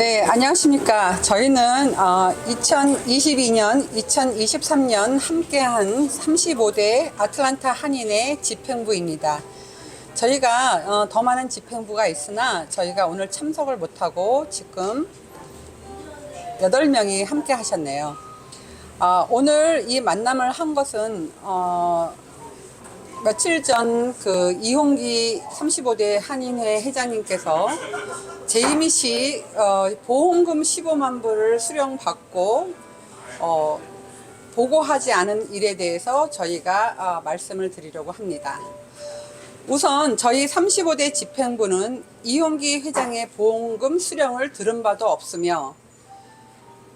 네, 안녕하십니까. 저희는 2022년, 2023년 함께한 35대 아틀란타 한인의 집행부입니다. 저희가 더 많은 집행부가 있으나 저희가 오늘 참석을 못하고 지금 8명이 함께 하셨네요. 오늘 이 만남을 한 것은 며칠 전 그 이홍기 35대 한인회 회장님께서 제이미 씨 보험금 15만 불을 수령받고 보고하지 않은 일에 대해서 저희가 말씀을 드리려고 합니다. 우선 저희 35대 집행부는 이홍기 회장의 보험금 수령을 들은 바도 없으며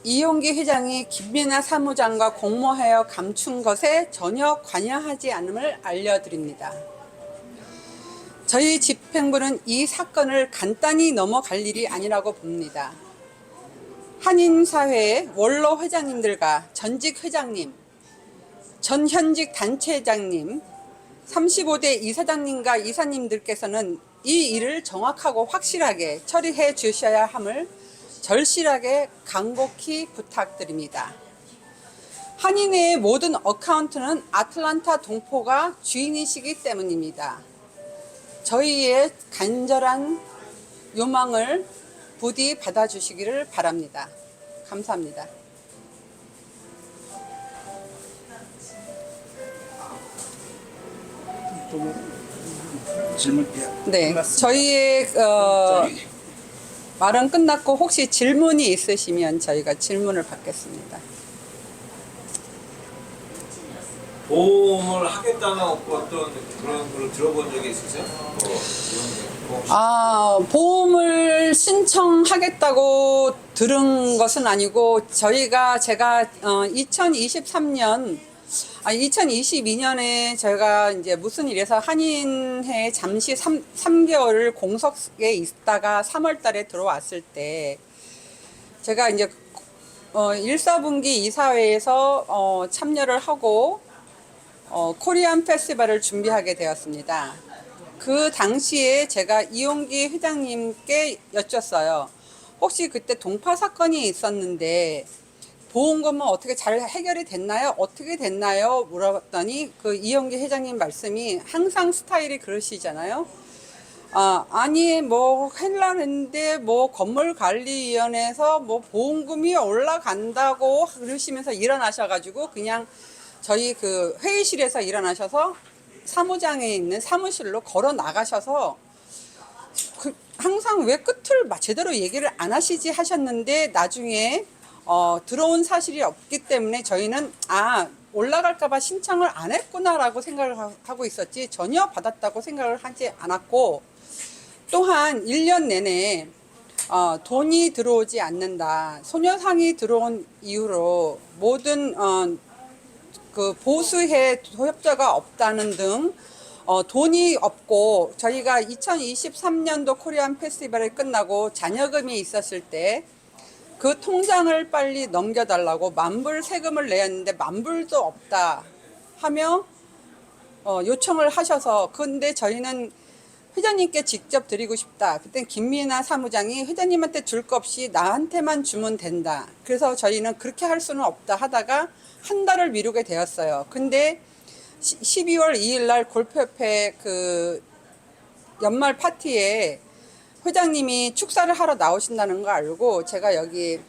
이홍기 회장이 김민아 사무장과 공모하여 감춘 것에 전혀 관여하지 않음을 알려드립니다. 저희 집행부는 이 사건을 간단히 넘어갈 일이 아니라고 봅니다. 한인사회의 원로 회장님들과 전직 회장님, 전 현직 단체장님, 35대 이사장님과 이사님들께서는 이 일을 정확하고 확실하게 처리해 주셔야 함을 절실하게 간곡히 부탁드립니다. 한인회의 모든 어카운트는 아틀란타 동포가 주인이시기 때문입니다. 저희의 간절한 요망을 부디 받아주시기를 바랍니다. 감사합니다. 질문. 네, 저희의 말은 끝났고 혹시 질문이 있으시면 저희가 질문을 받겠습니다. 보험을 하겠다는 어떤 그런 걸 들어본 적이 있으세요? 보험을 신청하겠다고 들은 것은 아니고 제가 2022년에 저희가 이제 무슨 일에서 한인회 잠시 3개월을 공석에 있다가 3월 달에 들어왔을 때 제가 이제 1사분기 이사회에서 참여를 하고 코리안 페스티벌을 준비하게 되었습니다. 그 당시에 제가 이홍기 회장님께 여쭸어요. 혹시 그때 동파 사건이 있었는데 보험금은 어떻게 잘 해결이 됐나요? 어떻게 됐나요? 물어봤더니 그 이홍기 회장님 말씀이 항상 스타일이 그러시잖아요. 아니 뭐 했는데 뭐 건물관리위원회에서 뭐 보험금이 올라간다고 그러시면서 일어나셔가지고 그냥 저희 그 회의실에서 일어나셔서 사무장에 있는 사무실로 걸어 나가셔서 항상 왜 끝을 제대로 얘기를 안 하시지 하셨는데 나중에 들어온 사실이 없기 때문에 저희는 올라갈까봐 신청을 안 했구나라고 생각을 하고 있었지 전혀 받았다고 생각을 하지 않았고, 또한 1년 내내 돈이 들어오지 않는다, 소녀상이 들어온 이후로 모든 그 보수회 협조가 없다는 등 돈이 없고, 저희가 2023년도 코리안 페스티벌이 끝나고 잔여금이 있었을 때 그 통장을 빨리 넘겨달라고 만불 세금을 내야 했는데 만불도 없다 하며 요청을 하셔서, 근데 저희는 회장님께 직접 드리고 싶다. 그때 김민아 사무장이 회장님한테 줄 거 없이 나한테만 주면 된다. 그래서 저희는 그렇게 할 수는 없다 하다가 한 달을 미루게 되었어요. 근데 12월 2일 날 골프협회 그 연말 파티에 회장님이 축사를 하러 나오신다는 거 알고 제가 여기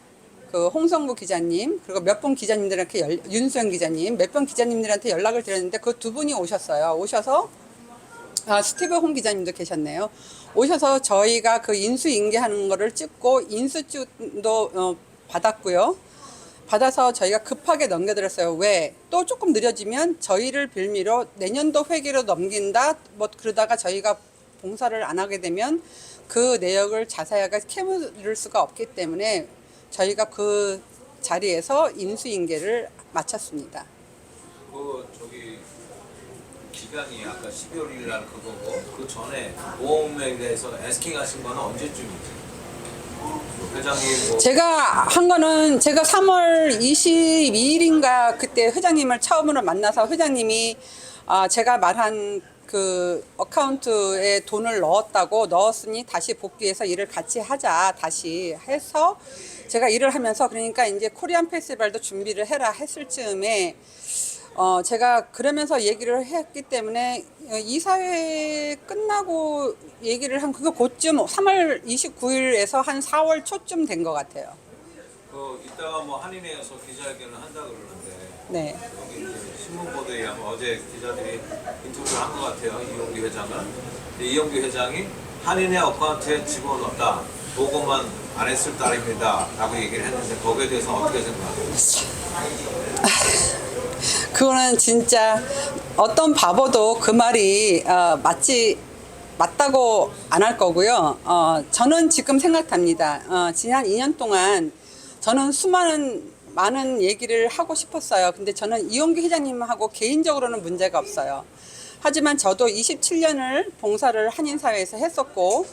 그 홍성구 기자님 그리고 몇 분 기자님들한테 윤수영 기자님 몇 분 기자님들한테 연락을 드렸는데 그 두 분이 오셨어요. 오셔서 스티브 홍 기자님도 계셨네요. 오셔서 저희가 그 인수인계하는 거를 찍고 인수증도 받았고요. 받아서 저희가 급하게 넘겨드렸어요. 왜? 또 조금 느려지면 저희를 빌미로 내년도 회계로 넘긴다. 뭐 그러다가 저희가 봉사를 안 하게 되면 그 내역을 자세하게 캐물을 수가 없기 때문에 저희가 그 자리에서 인수인계를 마쳤습니다. 기간이 아까 12월 1일 날 그거고, 그 전에 보험에 대해서 에스킹 하신 거는 언제쯤이지? 회장님 제가 한 거는 제가 3월 22일인가 그때 회장님을 처음으로 만나서 회장님이 제가 말한 그 어카운트에 돈을 넣었으니 다시 복귀해서 일을 같이 하자 다시 해서 제가 일을 하면서 그러니까 이제 코리안 페스티벌도 준비를 해라 했을 즈음에 제가 그러면서 얘기를 했기 때문에 이사회 끝나고 얘기를 한 그거 곧쯤 3월 29일에서 한 4월 초쯤 된 것 같아요. 이따가 뭐 한인회에서 기자회견을 한다 그러는데 네. 여기 이제 신문 보도에 의하면 어제 기자들이 인터뷰를 한 것 같아요. 이용규 회장은. 이용규 회장이 한인회 어카운트에 집어넣었다. 보고만 안 했을 따름이다 라고 얘기를 했는데 거기에 대해서 어떻게 생각하세요? 그거는 진짜 어떤 바보도 그 말이 맞다고 안 할 거고요. 저는 지금 생각합니다. 지난 2년 동안 저는 많은 얘기를 하고 싶었어요. 근데 저는 이용규 회장님하고 개인적으로는 문제가 없어요. 하지만 저도 27년을 봉사를 한인사회에서 했었고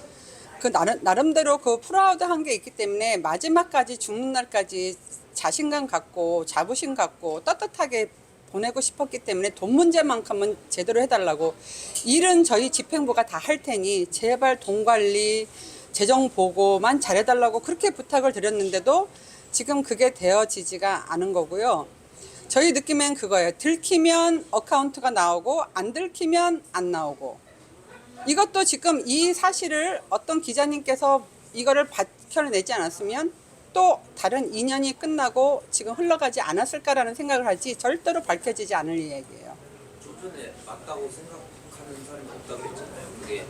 그 나름대로 그 프라우드한 게 있기 때문에 마지막까지 죽는 날까지 자신감 갖고 자부심 갖고 떳떳하게 보내고 싶었기 때문에 돈 문제만큼은 제대로 해달라고 일은 저희 집행부가 다 할 테니 제발 돈 관리 재정 보고만 잘해달라고 그렇게 부탁을 드렸는데도 지금 그게 되어지지가 않은 거고요. 저희 느낌엔 그거예요. 들키면 어카운트가 나오고 안 들키면 안 나오고 이것도 지금 이 사실을 어떤 기자님께서 이거를 밝혀내지 않았으면 또 다른 인연이 끝나고 지금 흘러가지 않았을까라는 생각을 하지 절대로 밝혀지지 않을 얘기예요. 좀 전에 맞다고 생각하는 사람이 없다고 그랬잖아요. 그게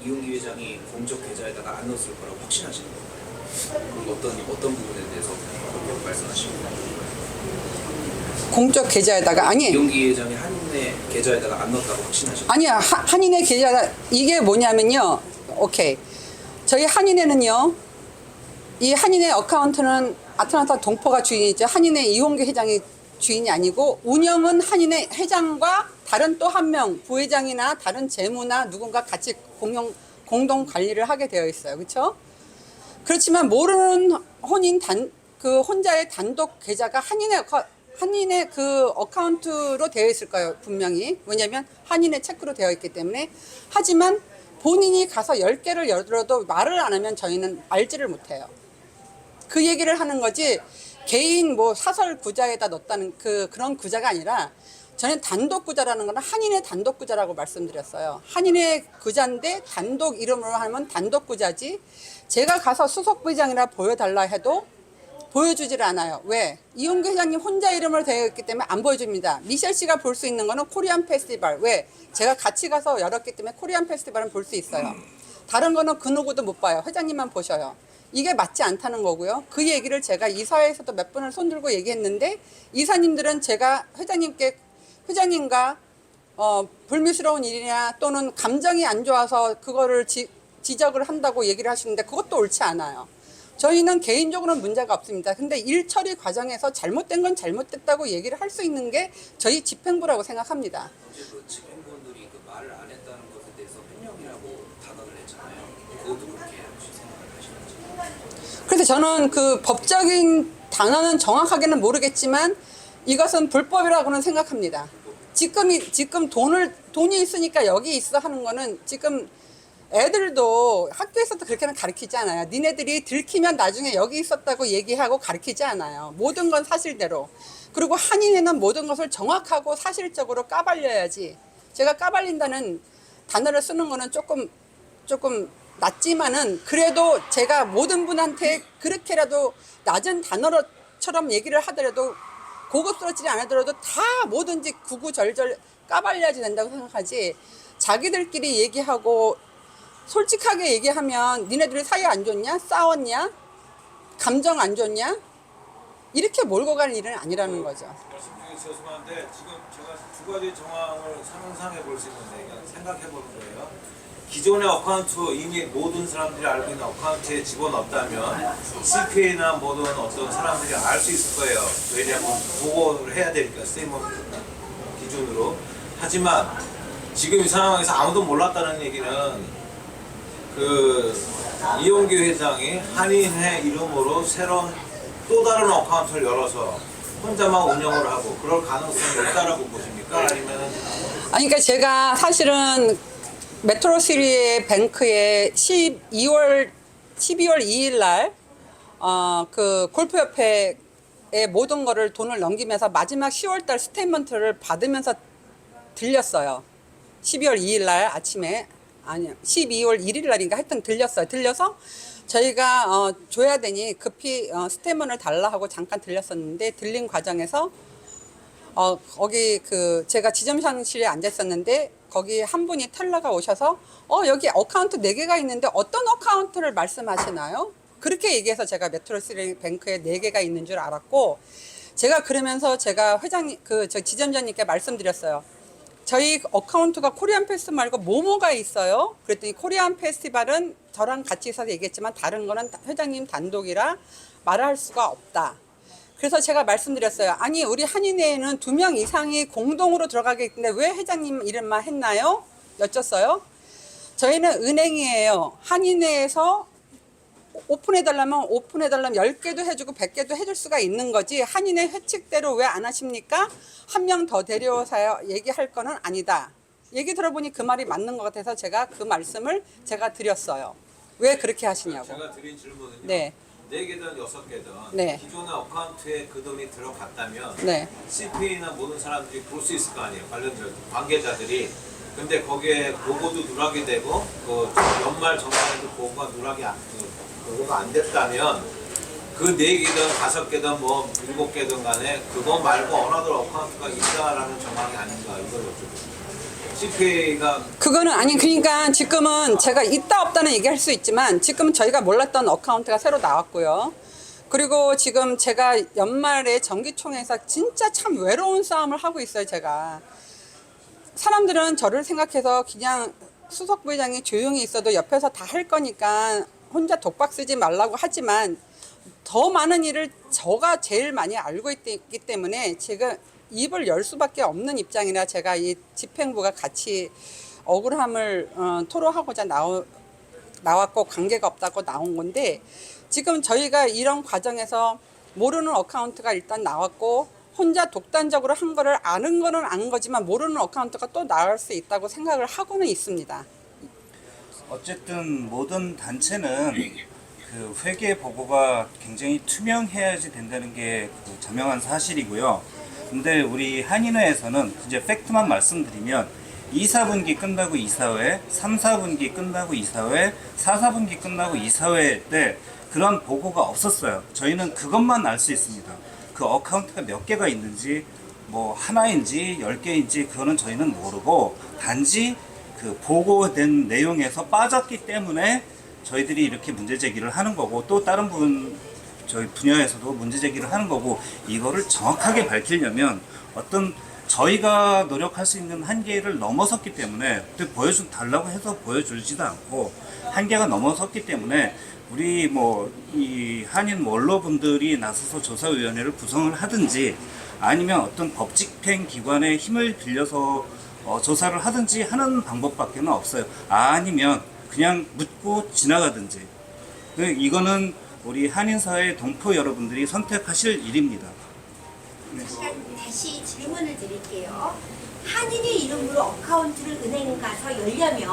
이용기 회장이 공적 계좌에다가 안 넣었을 거라고 확신하시는 건가요? 어떤 부분에 대해서 그렇게 말씀하시는 거예요? 공적 계좌에다가 이용기 회장이 한인의 계좌에다가 안 넣었다고 확신하시는 거예요? 아니야. 한인의 계좌가 이게 뭐냐면요. 오케이. 저희 한인회는요. 이 한인회 어카운트는 아틀란타 동포가 주인이죠. 한인회 이용규 회장이 주인이 아니고 운영은 한인회 회장과 다른 또 한 명 부회장이나 다른 재무나 누군가 같이 공동 관리를 하게 되어 있어요. 그렇죠? 그렇지만 모르는 혼자의 단독 계좌가 한인의 그 어카운트로 되어 있을 거예요. 분명히. 왜냐하면 한인의 체크로 되어 있기 때문에. 하지만 본인이 가서 10개를 열어도 말을 안 하면 저희는 알지를 못해요. 그 얘기를 하는 거지 개인 뭐 사설 구자에다 넣었다는 그런 구자가 아니라 저는 단독 구자라는 거는 한인의 단독 구자라고 말씀드렸어요. 한인의 구자인데 단독 이름으로 하면 단독 구자지 제가 가서 수석 부회장이라 보여달라 해도 보여주질 않아요. 왜? 이용규 회장님 혼자 이름으로 되어 있기 때문에 안 보여줍니다. 미셸 씨가 볼 수 있는 거는 코리안 페스티벌. 왜? 제가 같이 가서 열었기 때문에 코리안 페스티벌은 볼 수 있어요. 다른 거는 그 누구도 못 봐요. 회장님만 보셔요. 이게 맞지 않다는 거고요. 그 얘기를 제가 이사회에서도 몇 번을 손들고 얘기했는데 이사님들은 제가 회장님과 불미스러운 일이나 또는 감정이 안 좋아서 그거를 지적을 한다고 얘기를 하시는데 그것도 옳지 않아요. 저희는 개인적으로는 문제가 없습니다. 근데 일 처리 과정에서 잘못된 건 잘못됐다고 얘기를 할 수 있는 게 저희 집행부라고 생각합니다. 어제 그 집행부원들이 그 말을 안 했다는 것에 대해서 횡령이라고 단언을 했잖아요. 그것도 그렇게 혹시 생각을 하시는지? 그래서 저는 그 법적인 단어는 정확하게는 모르겠지만 이것은 불법이라고는 생각합니다. 지금 돈이 있으니까 여기 있어 하는 거는 지금 애들도 학교에서도 그렇게는 가르치지 않아요. 니네들이 들키면 나중에 여기 있었다고 얘기하고 가르치지 않아요. 모든 건 사실대로. 그리고 한인회는 모든 것을 정확하고 사실적으로 까발려야지. 제가 까발린다는 단어를 쓰는 거는 조금 낮지만은 그래도 제가 모든 분한테 그렇게라도 낮은 단어처럼 얘기를 하더라도 고급스럽지 않더라도 다 뭐든지 구구절절 까발려야지 된다고 생각하지. 자기들끼리 얘기하고 솔직하게 얘기하면 니네들이 사이 안 좋냐? 싸웠냐? 감정 안 좋냐? 이렇게 몰고 가는 일은 아니라는 거죠. 말씀 중에 죄송한데 지금 제가 두 가지 정황을 상상해 볼 수 있는데 그냥 생각해 보는 거예요. 기존의 어카운트 이미 모든 사람들이 알고 있는 어카운트에 집어넣었다면 CPA나 모든 어떤 사람들이 알 수 있을 거예요. 왜냐하면 보고를 해야 되니까 스테이먼트 기준으로. 하지만 지금 이 상황에서 아무도 몰랐다는 얘기는 그 이용규 회장이 한인회 이름으로 새로운 또 다른 어카운트를 열어서 혼자만 운영을 하고 그럴 가능성이 있다라고 보십니까? 아니면 아니, 그러니까 제가 사실은 메트로시리 뱅크에 12월 2일 날, 그 골프협회에 모든 거를 돈을 넘기면서 마지막 10월 달 스테이트먼트를 받으면서 들렸어요. 12월 2일 날 아침에, 아니요, 12월 1일 날인가 하여튼 들렸어요. 들려서 저희가 줘야 되니 급히 스테이트먼트를 달라 하고 잠깐 들렸었는데, 들린 과정에서 거기 제가 지점장실에 앉아 있었는데 거기 한 분이 텔러가 오셔서 여기 어카운트 4개가 있는데 어떤 어카운트를 말씀하시나요? 그렇게 얘기해서 제가 메트로시리 뱅크에 4개가 있는 줄 알았고, 제가 그러면서 제가 회장님 저 지점장님께 말씀드렸어요. 저희 어카운트가 코리안 페스티벌 말고 뭐뭐가 있어요? 그랬더니 코리안 페스티벌은 저랑 같이 있어서 얘기했지만 다른 거는 회장님 단독이라 말할 수가 없다. 그래서 제가 말씀드렸어요. 아니, 우리 한인회에는 2명 이상이 공동으로 들어가겠는데 왜 회장님 이름만 했나요? 여쭸어요. 저희는 은행이에요. 한인회에서 오픈해달라면 10개도 해주고 100개도 해줄 수가 있는 거지, 한인회 회칙대로 왜 안 하십니까? 한 명 더 데려오세요 얘기할 거는 아니다. 얘기 들어보니 그 말이 맞는 것 같아서 제가 그 말씀을 제가 드렸어요. 왜 그렇게 하시냐고. 제가 드린 질문은요. 네. 4개든 6개든 네. 기존의 어카운트에 그 돈이 들어갔다면 네. CPA나 모든 사람들이 볼 수 있을 거 아니에요. 관련된 관계자들이. 근데 거기에 보고도 누락이 되고 그 연말 전반에도 보고가 보고가 안 됐다면 그 4개든 5개든 뭐 7개든 간에 그거 말고 어나더 어카운트가 있다라는 정황이 아닌가, 이걸 여쭤보겠습니다. CPA가 그거는 아니, 그러니까 지금은 제가 있다 없다는 얘기할 수 있지만 지금 저희가 몰랐던 어카운트가 새로 나왔고요. 그리고 지금 제가 연말에 정기총회에서 진짜 참 외로운 싸움을 하고 있어요. 제가 사람들은 저를 생각해서 그냥 수석 부회장이 조용히 있어도 옆에서 다 할 거니까 혼자 독박 쓰지 말라고 하지만 더 많은 일을 저가 제일 많이 알고 있기 때문에 제가 입을 열 수밖에 없는 입장이라 제가 이 집행부가 같이 억울함을 토로하고자 나왔고 관계가 없다고 나온 건데, 지금 저희가 이런 과정에서 모르는 어카운트가 일단 나왔고 혼자 독단적으로 한 거를 아는 거는 아는 거지만 모르는 어카운트가 또 나올 수 있다고 생각을 하고는 있습니다. 어쨌든 모든 단체는 그 회계 보고가 굉장히 투명해야지 된다는 게 그 자명한 사실이고요. 근데 우리 한인회에서는 이제 팩트만 말씀드리면 2, 4분기 끝나고 이사회, 3, 4분기 끝나고 이사회, 4, 4분기 끝나고 이사회 때 그런 보고가 없었어요. 저희는 그것만 알 수 있습니다. 그 어카운트가 몇 개가 있는지, 뭐 하나인지 10개인지 그거는 저희는 모르고, 단지 그 보고된 내용에서 빠졌기 때문에 저희들이 이렇게 문제 제기를 하는 거고, 또 다른 저희 분야에서도 문제 제기를 하는 거고, 이거를 정확하게 밝히려면 어떤 저희가 노력할 수 있는 한계를 넘어섰기 때문에, 달라고 해서 보여주지도 않고 한계가 넘어섰기 때문에 우리 뭐 이 한인 원로분들이 나서서 조사위원회를 구성을 하든지, 아니면 어떤 법집행 기관의 힘을 빌려서 조사를 하든지 하는 방법밖에는 없어요. 아니면 그냥 묻고 지나가든지. 이거는 우리 한인사회 동포 여러분들이 선택하실 일입니다. 다시 질문을 드릴게요. 한인의 이름으로 어카운트를 은행 가서 열려면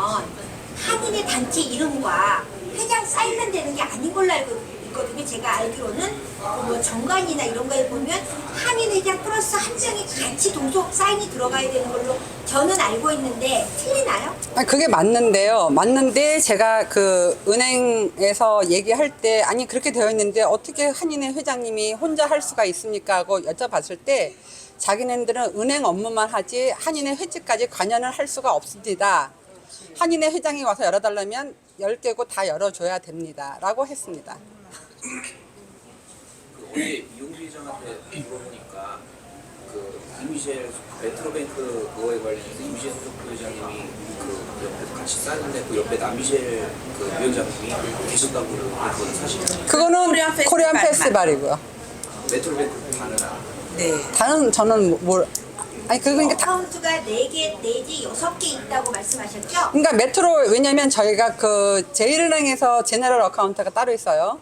한인의 단체 이름과 회장 사인만 되는 게 아닌 걸로 알고 있거든요. 제가 알기로는 뭐 정관이나 이런 거에 보면 한인 회장 플러스 한 명이 같이 동속 사인이 들어가야 되는 걸로 저는 알고 있는데 틀리나요? 그게 맞는데요. 맞는데 제가 그 은행에서 얘기할 때 아니 그렇게 되어 있는데 어떻게 한인회 회장님이 혼자 할 수가 있습니까 하고 여쭤봤을 때 자기네들은 은행 업무만 하지 한인회 회직까지 관여를 할 수가 없습니다. 한인회 회장이 와서 열어달라면 10개고 다 열어줘야 됩니다 라고 했습니다. 우리 이용주 회장한테 물어보니까 그 이미셸 메트로뱅크 그거에 관련해서 이미셸 소속 부회장님이 그 옆에서 같이 싸는데 그 옆에 남미셸 그 위원장님이 계셨다고 그건 사실이에요. 그거는 코리안 페스티벌이고요. 메트로뱅크 다는 네. 다른 저는 아니 그러니까 어카운트가 4개 내지 6개 있다고 말씀하셨죠? 그러니까 메트로 왜냐면 저희가 그 제일은행에서 제너럴 어카운트가 따로 있어요.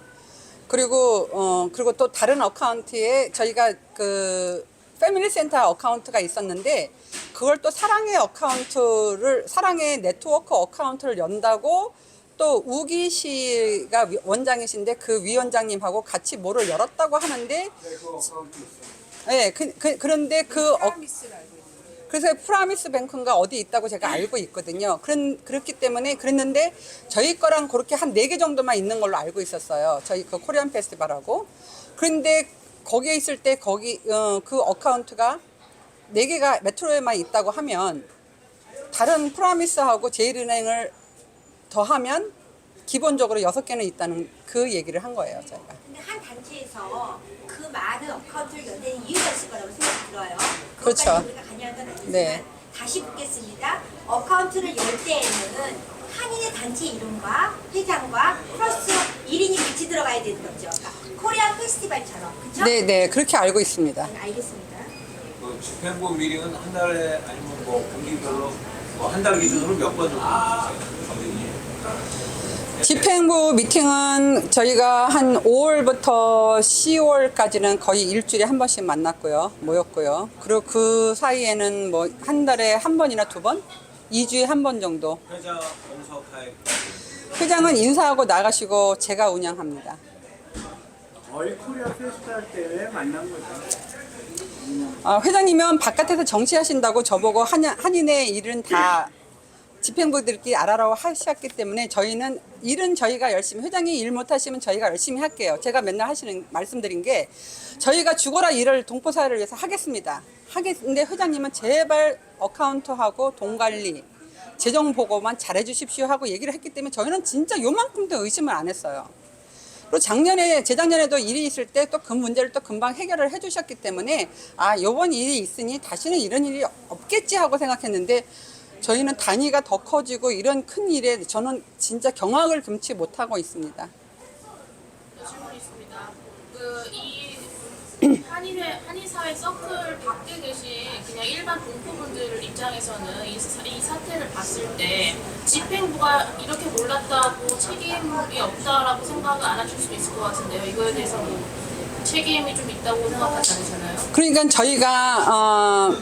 그리고 그리고 또 다른 어카운트에 저희가 그 패밀리 센터 어카운트가 있었는데 그걸 또 사랑의 네트워크 어카운트를 연다고 또 우기 씨가 원장이신데 그 위원장님하고 같이 뭐를 열었다고 하는데 네, 그런데 그래서 프라미스 뱅크인가 어디 있다고 제가 알고 있거든요. 그렇기 때문에 그랬는데 저희 거랑 그렇게 한 4개 정도만 있는 걸로 알고 있었어요. 저희 그 코리안 페스티벌하고. 그런데 거기에 있을 때 그 어카운트가 4개가 메트로에만 있다고 하면 다른 프라미스하고 제일은행을 더하면 기본적으로 6개는 있다는 그 얘기를 한 거예요, 저희가. 근데 한 단체에서 그 많은 어카운트를 연대는 이유가 있을 거라고 생각이 들어요. 그렇죠. 그것까지 우리가 관여한 건 아니지만 네. 다시 묻겠습니다. 어카운트를 열 때에는 한인의 단체 이름과 회장과 플러스 1인이 같이 들어가야 되는 거죠. 그러니까 코리안 페스티벌처럼. 그렇죠? 네, 그렇게 알고 있습니다. 알겠습니다. 그 집행부 미팅은 한 달에 아니면 뭐 분기별로 뭐 한 달 기준으로 몇 번 정도 있어요? 집행부 미팅은 저희가 한 5월부터 10월까지는 거의 일주일에 한 번씩 모였고요. 그리고 그 사이에는 뭐 한 달에 한 번이나 2번? 2주에 한 번 정도. 회장 원석하에 회장은 인사하고 나가시고 제가 운영합니다. 저희 코리아 페스티벌 때문에 만난 거죠. 회장님은 바깥에서 정치하신다고 저보고 한인의 일은 다 집행부들끼리 알아라고 하셨기 때문에 저희는 일은 저희가 열심히, 회장이 일 못하시면 저희가 열심히 할게요. 제가 맨날 말씀드린 게 저희가 죽어라 일을 동포사회를 위해서 하겠습니다. 하겠는데 회장님은 제발 어카운트하고 돈 관리, 재정 보고만 잘해 주십시오 하고 얘기를 했기 때문에 저희는 진짜 요만큼도 의심을 안 했어요. 그리고 재작년에도 일이 있을 때 또 그 문제를 또 금방 해결을 해 주셨기 때문에 요번 일이 있으니 다시는 이런 일이 없겠지 하고 생각했는데 저희는 단위가 더 커지고 이런 큰 일에 저는 진짜 경악을 금치 못하고 있습니다. 질문이 있습니다. 한인 사회 서클 밖에 계신 그냥 일반 동포분들 입장에서는 이 사태를 봤을 때 집행부가 이렇게 몰랐다고 책임이 없다라고 생각을 안 하실 수 있을 것 같은데요. 이거에 대해서 뭐 책임이 좀 있다고 생각하지 않으시나요? 그러니까 저희가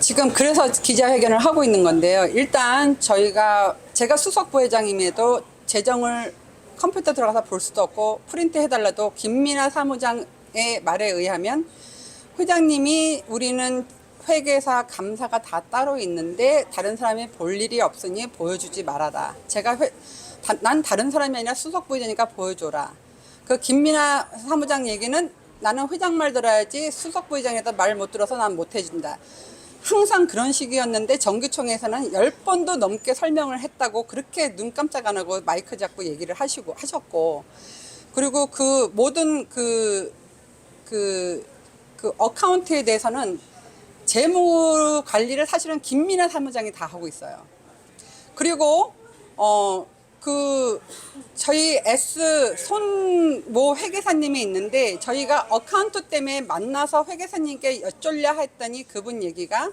지금 그래서 기자회견을 하고 있는 건데요. 일단 제가 수석 부회장임에도 재정을 컴퓨터 들어가서 볼 수도 없고 프린트 해달라도 김민아 사무장의 말에 의하면 회장님이 우리는 회계사 감사가 다 따로 있는데 다른 사람이 볼 일이 없으니 보여주지 말아라. 난 다른 사람이 아니라 수석 부회장이니까 보여줘라. 그 김민아 사무장 얘기는 나는 회장 말 들어야지 수석 부회장에다 말 못 들어서 난 못 해준다. 항상 그런 식이었는데 정기총회에서는 10번도 넘게 설명을 했다고 그렇게 눈 깜짝 안 하고 마이크 잡고 얘기를 하셨고, 그리고 그 모든 그 어카운트에 대해서는 재무 관리를 사실은 김민아 사무장이 다 하고 있어요. 그리고 저희 손모 회계사님이 있는데 저희가 어카운트 때문에 만나서 회계사님께 여쭙려 했더니 그분 얘기가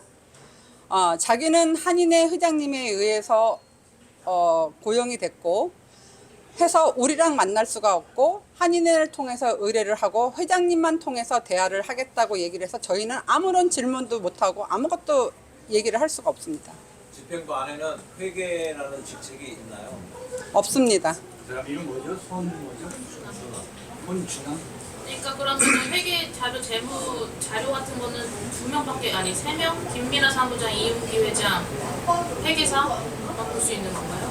자기는 한인의 회장님에 의해서 고용이 됐고 해서 우리랑 만날 수가 없고 한인회를 통해서 의뢰를 하고 회장님만 통해서 대화를 하겠다고 얘기를 해서 저희는 아무런 질문도 못하고 아무것도 얘기를 할 수가 없습니다. 집행부 안에는 회계라는 직책이 있나요? 없습니다. 이름 뭐죠? 손준아? 그러니까 그러면 회계 자료, 재무 자료 같은 거는 2명밖에 아니 3명? 김민아 사무장, 이윤기 회장, 회계사만 볼 수 있는 건가요?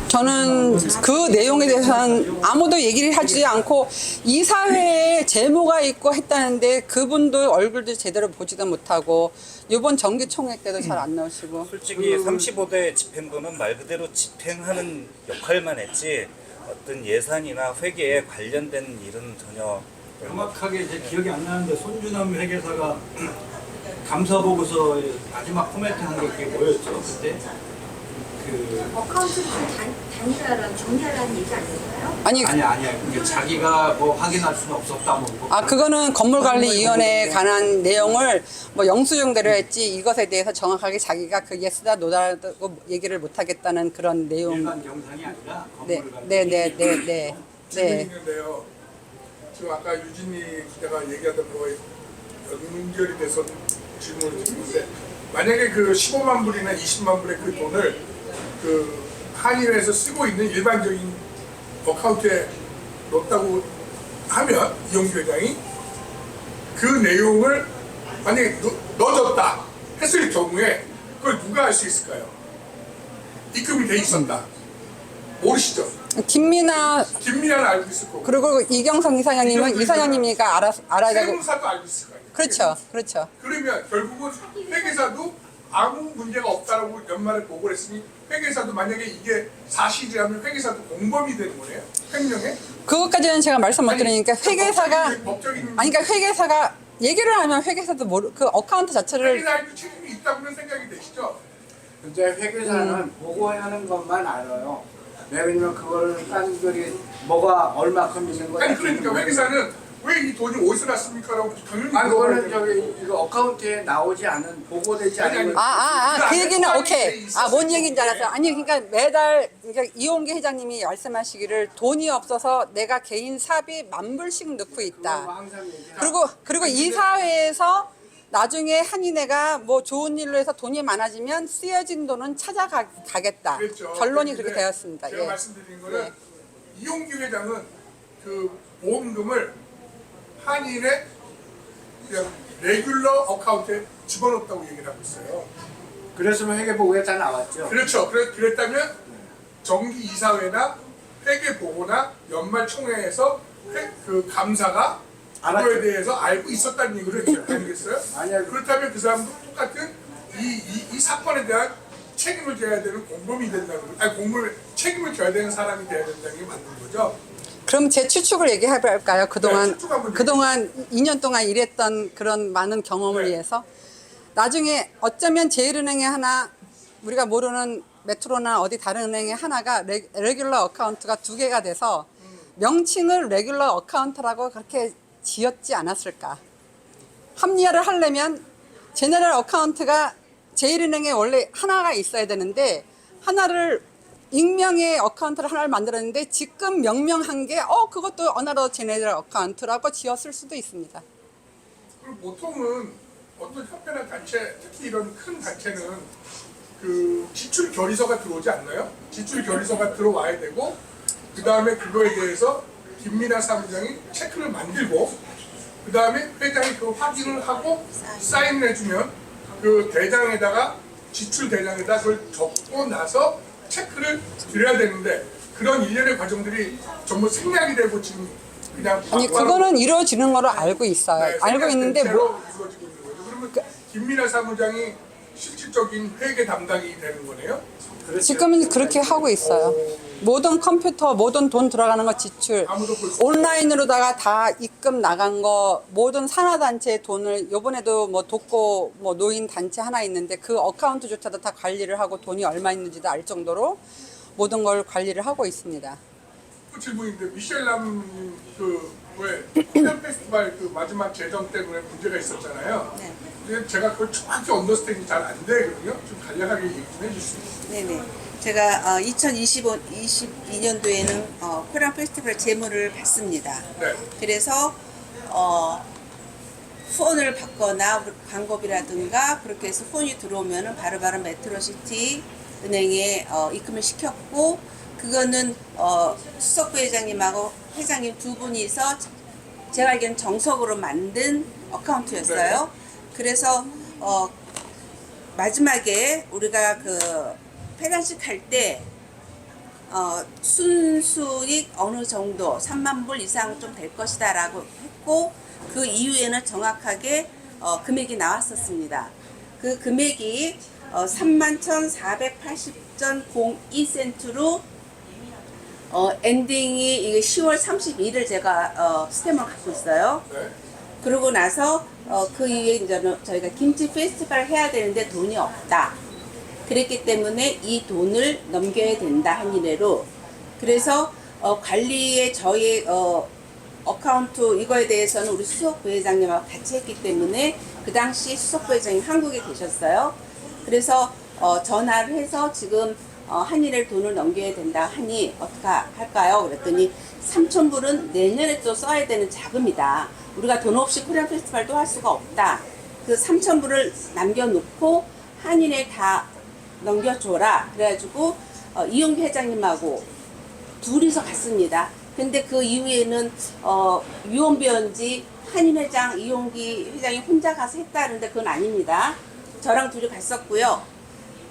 저는 그 내용에 대해서는 아무도 얘기를 하지 않고 이사회에 재무가 있고 했다는데 그분도 얼굴도 제대로 보지도 못하고 이번 정기총회 때도 잘 안 나오시고. 솔직히 35대 집행부는 말 그대로 집행하는 역할만 했지 어떤 예산이나 회계에 관련된 일은 전혀 정확하게 제 기억이 안 나는데 손준함 회계사가 감사 보고서 마지막 코멘트 한 게 그게 뭐였죠? 그때 어카운트를 좀 단일화랑 정리하라는 얘기 아닌가요? 아니야. 그게 자기가 뭐 확인할 수는 없었다 뭐. 그거는 건물관리위원회에 관한 내용을 뭐 영수증대로 했지 이것에 대해서 정확하게 자기가 그 예스다 노다고 얘기를 못하겠다는 그런 내용. 일반 경상이 아니라 네. 질문이 있는데요. 지금 아까 유진이 기자가 얘기하던 거에 연결이 돼서 질문을 드리는데 만약에 그 15만 불이나 20만 불의 그 돈을 그 한인회에서 쓰고 있는 일반적인 어카운트에 넣었다고 하면 이용규 회장이 그 내용을 만약에 넣어줬다 했을 경우에 그걸 누가 알 수 있을까요? 입금이 돼 있었다. 모르시죠? 김민아는 알고 있을 거고. 그리고 이경성 이사장님은 이사장님이가 알아야 되고. 세무사도 알고 있을 거예요. 그렇죠, 그렇죠. 그러면 결국은 회계사도 아무 문제가 없다라고 연말에 보고를 했으니 회계사도 만약에 이게 사실이라면 회계사도 공범이 되는 거네요. 횡령에? 그것까지는 제가 말씀 못 드리니까 회계사가 법적인 아니 그러니까 회계사가 얘기를 하면 회계사도 모르 그 어카운트 자체를 회계사에도 책임이 있다고는 생각이 되시죠? 근데 회계사는 보고하는 것만 알아요. 왜냐면 그걸 딴들이 뭐가 얼마큼 있는 거야. 아니 그러니까 회계사는 왜 이 돈이 어디서 났습니까라고 당연히 아니 물어봐야 그거는 돼요. 저기 이거 어카운트에 나오지 않은 보고되지 아니, 않은 그 얘기는 그 오케이. 뭔 얘기인지 알았어. 아니 그러니까 매달 그러니까 이용기 회장님이 말씀하시기를 돈이 없어서 내가 개인 사비 10,000불씩 넣고 있다. 항상 얘기하고. 그리고 이사회에서 나중에 한인회가 뭐 좋은 일로 해서 돈이 많아지면 쓰여진 돈은 찾아가겠다. 그랬죠. 결론이 그렇게 그런데 되었습니다. 제가 예. 말씀드린 거는 예. 이용규 회장은 그 보험금을 한인의 그냥 레귤러 어카운트에 집어넣었다고 얘기를 하고 있어요. 그래서 회계보고에 다 나왔죠. 그렇죠. 그랬다면 정기 이사회나 회계보고나 연말총회에서 그 감사가 알았죠. 그거에 대해서 알고 있었다는 얘기를 아니겠어요? 아니요. 그렇다면 그 사람도 똑같은 이 사건에 대한 책임을 져야 되는 공범이 된다는 거죠. 아니 책임을 져야 되는 사람이 돼야 된다는 게 맞는 거죠. 그럼 제 추측을 얘기해볼까요? 네, 추측 한번 그동안 2년 동안 일했던 그런 많은 경험을 네. 위해서 나중에 어쩌면 제일은행에 하나 우리가 모르는 메트로나 어디 다른 은행에 하나가 레귤러 어카운트가 2개가 돼서 명칭을 레귤러 어카운트라고 그렇게 지었지 않았을까? 합리화를 하려면 제너럴 어카운트가 제일은행에 원래 하나가 있어야 되는데 하나를 익명의 어카운트를 하나를 만들었는데 지금 명명한 게 그것도 어나더 제너럴 어카운트라고 지었을 수도 있습니다. 그리고 보통은 어떤 협회나 단체, 특히 이런 큰 단체는 그 지출 결의서가 들어오지 않나요? 지출 결의서가 들어와야 되고 그 다음에 그거에 대해서 김민아 사무장이 체크를 만들고 그 다음에 회장이 그 확인을 하고 사인을 해주면 그 대장에다가 지출 대장에다 그걸 적고 나서 체크를 드려야 되는데 그런 일련의 과정들이 전부 생략이 되고 지금 그냥 아니 그거는 이루어지는 거로 알고 있어요. 네, 알고 있는데 뭐 이루어지고 있는 거죠. 그러면 김민아 사무장이 실질적인 회계 담당이 되는 거네요. 지금은 그렇게 하고 있어요. 모든 컴퓨터, 모든 돈 들어가는 거 지출, 아무도 볼 수 온라인으로다가 다 입금 나간 거, 모든 산하단체의 돈을 요번에도 뭐 독거 뭐 노인 단체 하나 있는데 그 어카운트조차도 다 관리를 하고 돈이 얼마 있는지도 알 정도로 모든 걸 관리를 하고 있습니다. 그 질문인데 미셸람 그왜 코리안 페스티벌 그 마지막 재정 때문에 문제가 있었잖아요. 네. 근데 제가 그걸 정확히 언더스탠딩 잘 안 되거든요. 좀 간략하게 얘기 좀 해주세요. 네네. 제가 2022년도에는 코리안 페스티벌 재물을 받습니다. 네. 그래서 후원을 받거나 광고비라든가 그렇게 해서 후원이 들어오면은 바로바로 메트로시티 은행에 입금을 시켰고 그거는 수석부 회장님하고 회장님 두 분이서 제가 알기로는 정석으로 만든 어카운트였어요. 그래서 마지막에 우리가 그 회장식 할 때 순수익 어느 정도 3만 불 이상 좀 될 것이다 라고 했고 그 이후에는 정확하게 금액이 나왔었습니다. 그 금액이 31,480.02센트로 엔딩이 이게 10월 31일 제가 스탬을 갖고 있어요. 네. 그러고 나서 그 이후에 이제는 저희가 김치 페스티벌 해야 되는데 돈이 없다. 그랬기 때문에 이 돈을 넘겨야 된다 한인회로. 그래서 관리에 저희 어카운트 이거에 대해서는 우리 수석 부회장님하고 같이 했기 때문에 그 당시 수석 부회장님 한국에 계셨어요. 그래서 전화를 해서 지금 한인회 돈을 넘겨야 된다 하니 어떻게 할까요? 그랬더니 3,000불은 내년에 또 써야 되는 자금이다. 우리가 돈 없이 코리안 페스티벌도 할 수가 없다. 그 3,000불을 남겨놓고 한인에 다 넘겨줘라. 그래가지고 이용기 회장님하고 둘이서 갔습니다. 근데 그 이후에는 유언비어인지 한인 회장, 이용기 회장이 혼자 가서 했다는데 그건 아닙니다. 저랑 둘이 갔었고요.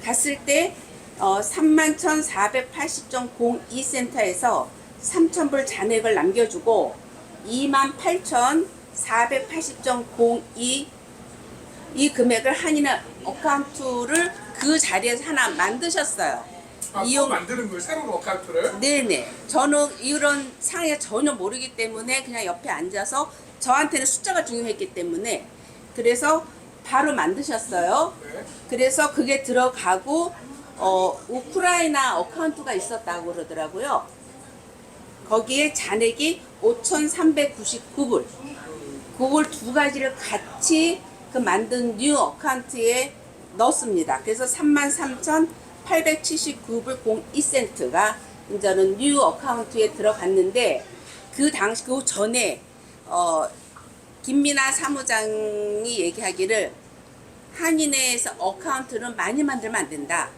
갔을 때 31,480.02센터에서 3,000불 잔액을 남겨주고 28,480.02 이 금액을 한인의 어카운트를 그 자리에서 하나 만드셨어요. 또 만드는 거예요? 새로운 어카운트를? 네네. 저는 이런 상황에 전혀 모르기 때문에 그냥 옆에 앉아서 저한테는 숫자가 중요했기 때문에 그래서 바로 만드셨어요. 네. 그래서 그게 들어가고 우크라이나 어카운트가 있었다고 그러더라고요. 거기에 잔액이 5,399불. 그걸 두 가지를 같이 그 만든 뉴 어카운트에 넣었습니다. 그래서 33,879불 02센트가 이제는 뉴 어카운트에 들어갔는데 그 당시 그 전에 김민아 사무장이 얘기하기를 한인회에서 어카운트는 많이 만들면 안 된다.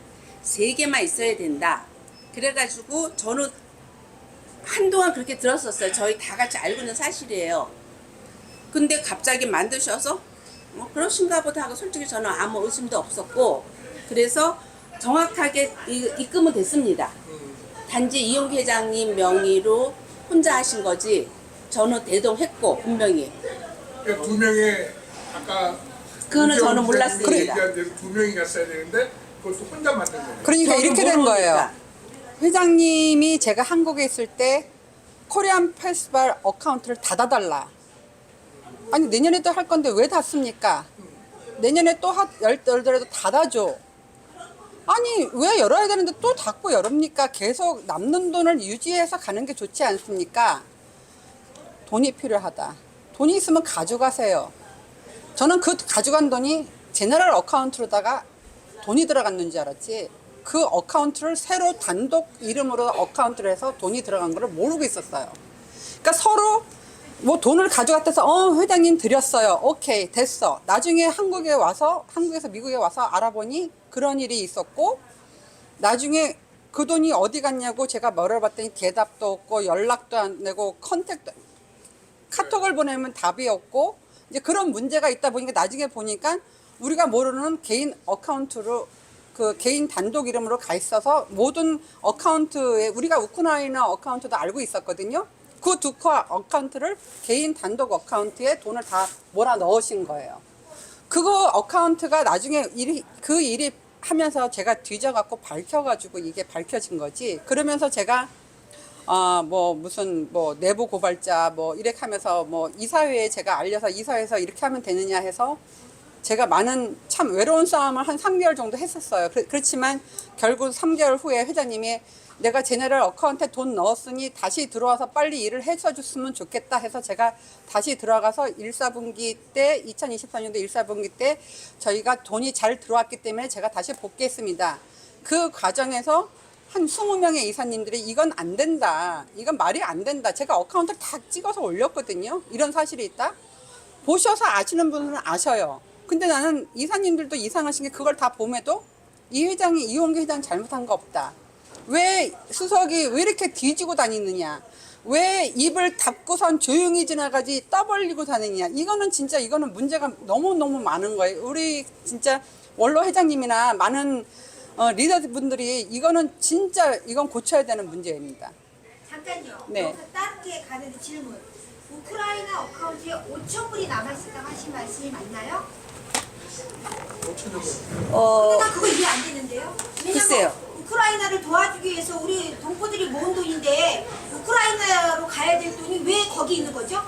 3개만 있어야 된다. 그래가지고 저는 한동안 그렇게 들었었어요. 저희 다 같이 알고 있는 사실이에요. 근데 갑자기 만드셔서 그러신가 보다 하고 솔직히 저는 아무 의심도 없었고 그래서 정확하게 입금은 됐습니다. 단지 이용기 회장님 명의로 혼자 하신 거지 저는 대동했고 분명히. 그러니까 2명의 아까 그거는 저는 그 몰랐습니다. 얘기한 대로 2명이 갔어야 되는데 그것도 혼자 만든 거예요. 그러니까 저는 이렇게 된 모르니까. 거예요. 회장님이 제가 한국에 있을 때 코리안 페스티벌 어카운트를 닫아달라. 아니 내년에 또 할 건데 왜 닫습니까? 내년에 또 열더라도 닫아줘. 아니 왜 열어야 되는데 또 닫고 열읍니까? 계속 남는 돈을 유지해서 가는 게 좋지 않습니까? 돈이 필요하다. 돈이 있으면 가져가세요. 저는 그 가져간 돈이 제너럴 어카운트로다가 돈이 들어갔는 줄 알았지 그 어카운트를 새로 단독 이름으로 어카운트를 해서 돈이 들어간 거를 모르고 있었어요. 그러니까 서로 뭐 돈을 가져갔다서 회장님 드렸어요. 오케이 됐어. 나중에 한국에서 미국에 와서 알아보니 그런 일이 있었고 나중에 그 돈이 어디 갔냐고 제가 물어봤더니 대답도 없고 연락도 안 되고 카톡을 보내면 답이 없고 이제 그런 문제가 있다 보니까 나중에 보니까 우리가 모르는 개인 어카운트로 그 개인 단독 이름으로 가 있어서 모든 어카운트에 우리가 우크라이나 어카운트도 알고 있었거든요. 그 두 어카운트를 개인 단독 어카운트에 돈을 다 몰아 넣으신 거예요. 그거 어카운트가 나중에 그 일이 하면서 제가 뒤져갖고 밝혀가지고 이게 밝혀진 거지. 그러면서 제가 무슨 내부 고발자 이렇게 하면서 이사회에 제가 알려서 이사회에서 이렇게 하면 되느냐 해서 제가 많은 참 외로운 싸움을 한 3개월 정도 했었어요. 그렇지만 결국 3개월 후에 회장님이 내가 제너럴 어카운트에 돈 넣었으니 다시 들어와서 빨리 일을 해줘줬으면 좋겠다 해서 제가 다시 들어가서 1사분기 때 2024년도 1사분기 때 저희가 돈이 잘 들어왔기 때문에 제가 다시 복귀했습니다. 그 과정에서 한 20명의 이사님들이 이건 안 된다. 이건 말이 안 된다. 제가 어카운트를 다 찍어서 올렸거든요. 이런 사실이 있다. 보셔서 아시는 분들은 아셔요. 근데 나는 이사님들도 이상하신 게 그걸 다 봄에도 이용기 회장 잘못한 거 없다. 왜 수석이 왜 이렇게 뒤지고 다니느냐. 왜 입을 닫고선 조용히 지나가지 떠벌리고 다니느냐. 이거는 문제가 너무너무 많은 거예요. 우리 진짜 원로 회장님이나 많은 리더분들이 이건 고쳐야 되는 문제입니다. 잠깐요. 네. 여기서 다르게 가는 질문. 우크라이나 어카운트에 5,000불이 남아있다고 하신 말씀이 맞나요? 5천여 원. 근데 나 그거 이해 안 되는데요. 글쎄요. 왜냐면 우크라이나를 도와주기 위해서 우리 동포들이 모은 돈인데 우크라이나로 가야 될 돈이 왜 거기 있는 거죠?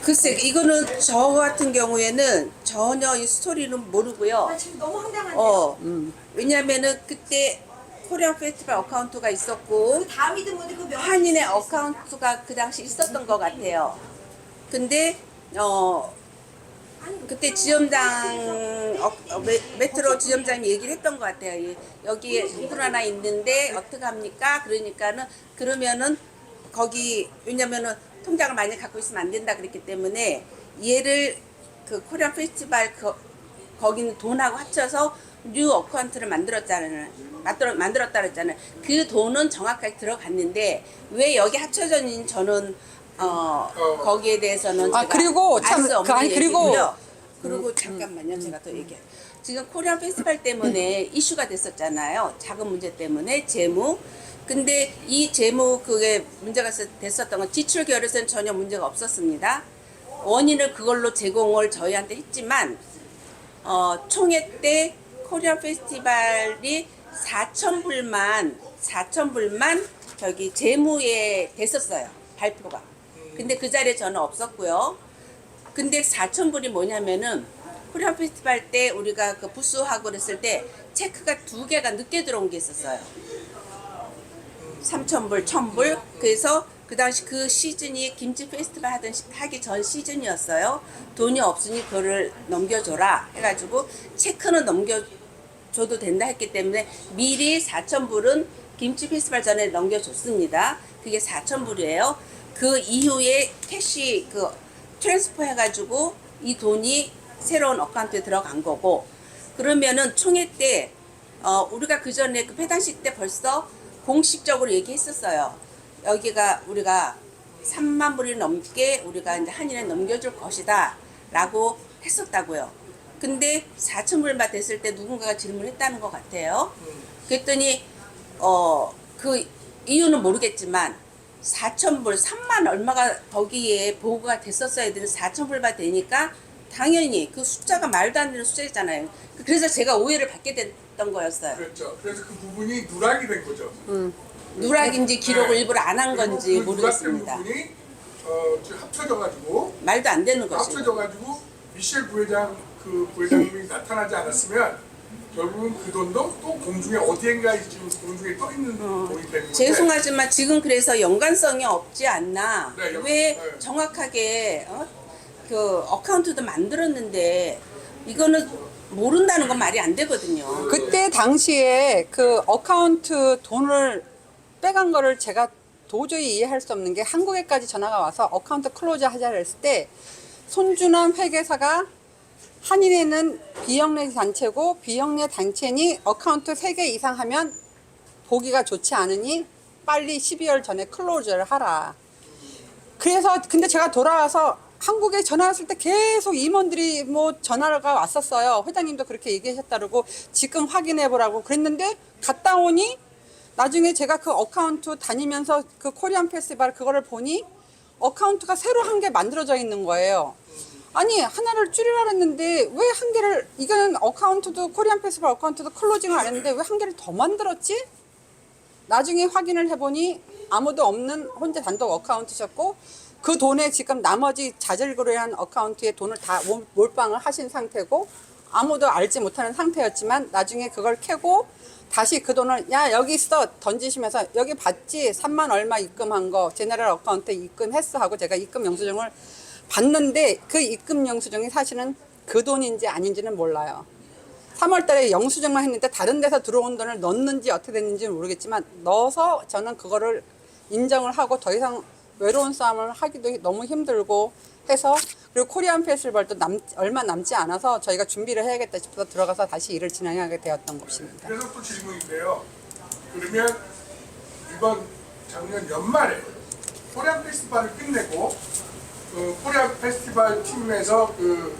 글쎄 이거는 저 같은 경우에는 전혀 이 스토리는 모르고요. 나 지금 너무 황당한데요. 왜냐면은 그때 코리안 페스티벌 어카운트가 있었고 그 다음이든 뭐든 그 명함이 한인의 있을 수 어카운트가 그 당시 있었던 것 같아요. 근데 그때 지점장 메트로 지점장이 얘기를 했던 것 같아요. 여기에 우크라이나 있는데 어떻게 합니까? 그러면은 거기 왜냐면은 통장을 많이 갖고 있으면 안 된다 그랬기 때문에 얘를 그 코리안 페스티벌 거기는 돈하고 합쳐서 뉴 어카운트를 만들었다 그랬잖아요. 그 돈은 정확하게 들어갔는데 왜 여기 합쳐져 있는지 저는 거기에 대해서는 제가 그리고 참, 알수 없는 그리고 얘기고요. 그리고 잠깐만요. 제가 더 얘기해. 지금 코리안 페스티벌 때문에 이슈가 됐었잖아요. 자금 문제 때문에 재무. 근데 이 재무 그게 문제가 됐었던 건 지출 결에서는 전혀 문제가 없었습니다. 원인을 그걸로 제공을 저희한테 했지만 총회 때 코리안 페스티벌이 4,000불만 저기 재무에 됐었어요. 발표가. 근데 그 자리에 저는 없었고요. 근데 4,000불이 뭐냐면은 코리안 페스티벌 때 우리가 그 부스하고 그랬을 때 체크가 2개가 늦게 들어온 게 있었어요. 3,000불, 1,000불. 그래서 그 당시 그 시즌이 김치 페스티벌 하기 전 시즌이었어요. 돈이 없으니 그거를 넘겨줘라 해가지고 체크는 넘겨줘도 된다 했기 때문에 미리 4,000불은 김치 페스티벌 전에 넘겨줬습니다. 그게 4,000불이에요. 그 이후에 캐시 그 트랜스퍼 해가지고 이 돈이 새로운 어카운트에 들어간 거고, 그러면은 총회 때 우리가 그 전에 그 폐단식 때 벌써 공식적으로 얘기했었어요. 여기가 우리가 3만 불이 넘게 우리가 이제 한인에 넘겨줄 것이다 라고 했었다고요. 근데 4,000불만 됐을 때 누군가가 질문했다는 것 같아요. 그랬더니 그 이유는 모르겠지만 4,000불, 3만 얼마가 거기에 보고가 됐었어야 되는 4,000불만 되니까 당연히 그 숫자가 말도 안 되는 숫자잖아요. 그래서 제가 오해를 받게 됐던 거였어요. 그렇죠. 그래서 그 부분이 누락이 된 거죠. 누락인지 기록을 네. 일부러 안 한 건지 그리고 그 모르겠습니다. 누락된 부분이 지금 합쳐져가지고 말도 안 되는 것이죠. 합쳐져가지고 미셸 부회장님이 나타나지 않았으면 결국은 그 돈도 또 공중에 어디엔가에 지금 공중에 떠 있는 돈이 되는 건데. 죄송하지만 지금 그래서 연관성이 없지 않나. 네, 왜 네. 정확하게 그 어카운트도 만들었는데 이거는 모른다는 건 말이 안 되거든요. 그때 당시에 그 어카운트 돈을 빼간 거를 제가 도저히 이해할 수 없는 게 한국에까지 전화가 와서 어카운트 클로즈 하자 했을 때 손준환 회계사가 한인회는 비영리 단체고 비영리 단체니 어카운트 3개 이상 하면 보기가 좋지 않으니 빨리 12월 전에 클로즈를 하라. 그래서 근데 제가 돌아와서 한국에 전화 왔을 때 계속 임원들이 뭐 전화가 왔었어요. 회장님도 그렇게 얘기하셨다고 지금 확인해 보라고 그랬는데 갔다 오니 나중에 제가 그 어카운트 다니면서 그 코리안 페스티벌 그거를 보니 어카운트가 새로 한 개 만들어져 있는 거예요. 아니 하나를 줄이라 했는데 왜 한 개를, 이거는 어카운트도 코리안 페스티벌 어카운트도 클로징을 안 했는데 왜 한 개를 더 만들었지? 나중에 확인을 해보니 아무도 없는 혼자 단독 어카운트셨고 그 돈에 지금 나머지 자질구레한 어카운트에 돈을 다 몰빵을 하신 상태고 아무도 알지 못하는 상태였지만 나중에 그걸 캐고 다시 그 돈을 야 여기 있어 던지시면서 여기 봤지 3만 얼마 입금한 거 제너럴 어카운트에 입금했어 하고 제가 입금 영수증을 봤는데 그 입금 영수증이 사실은 그 돈인지 아닌지는 몰라요. 3월 달에 영수증만 했는데 다른 데서 들어온 돈을 넣었는지 어떻게 됐는지는 모르겠지만 넣어서 저는 그거를 인정을 하고 더 이상 외로운 싸움을 하기도 너무 힘들고 해서, 그리고 코리안 페스티벌도 얼마 남지 않아서 저희가 준비를 해야겠다 싶어서 들어가서 다시 일을 진행하게 되었던 것입니다. 그래서 또 질문인데요. 그러면 이번 작년 연말에 코리안 페스티벌을 끝내고 코리안 페스티벌 팀에서 그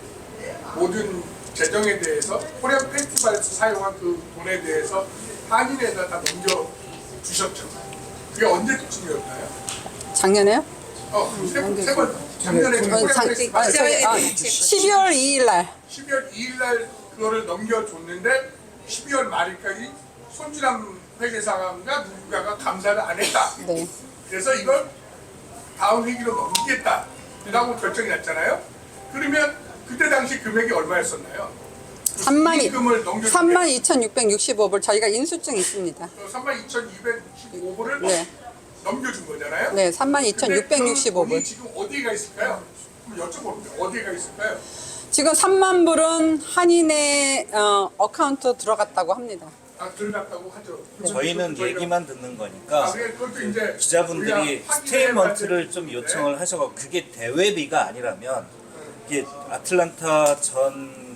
모든 재정에 대해서 코리안 페스티벌에서 사용한 그 돈에 대해서 한인에다 다 넘겨주셨죠. 그게 언제쯤이었나요? 작년에요? 작년에 코리안 페스티벌 12월 2일 날 12월 2일 날 그거를 넘겨줬는데 12월 말일까지 손준환 회계사가 누군가가 감사를 안 했다. 네. 그래서 이걸 다음 회기로 넘기겠다라고 결정이 났잖아요. 그러면 그때 당시 금액이 얼마였었나요? 32,665불 저희가 인수증 있습니다. 32,265불을 네. 넘겨준 거잖아요. 네, 그 32,665불. 돈이 지금 어디가 있을까요? 한번 여쭤봅니다. 어디가 있을까요? 지금 3만 불은 한인의 어카운트 들어갔다고 합니다. 들어갔다고 하죠. 저희는 얘기만 듣는 거니까 그것도 이제 기자분들이 우리가 스테이먼트를 좀 요청을 하셔서 그게 대회비가 아니라면 이게 아틀란타 전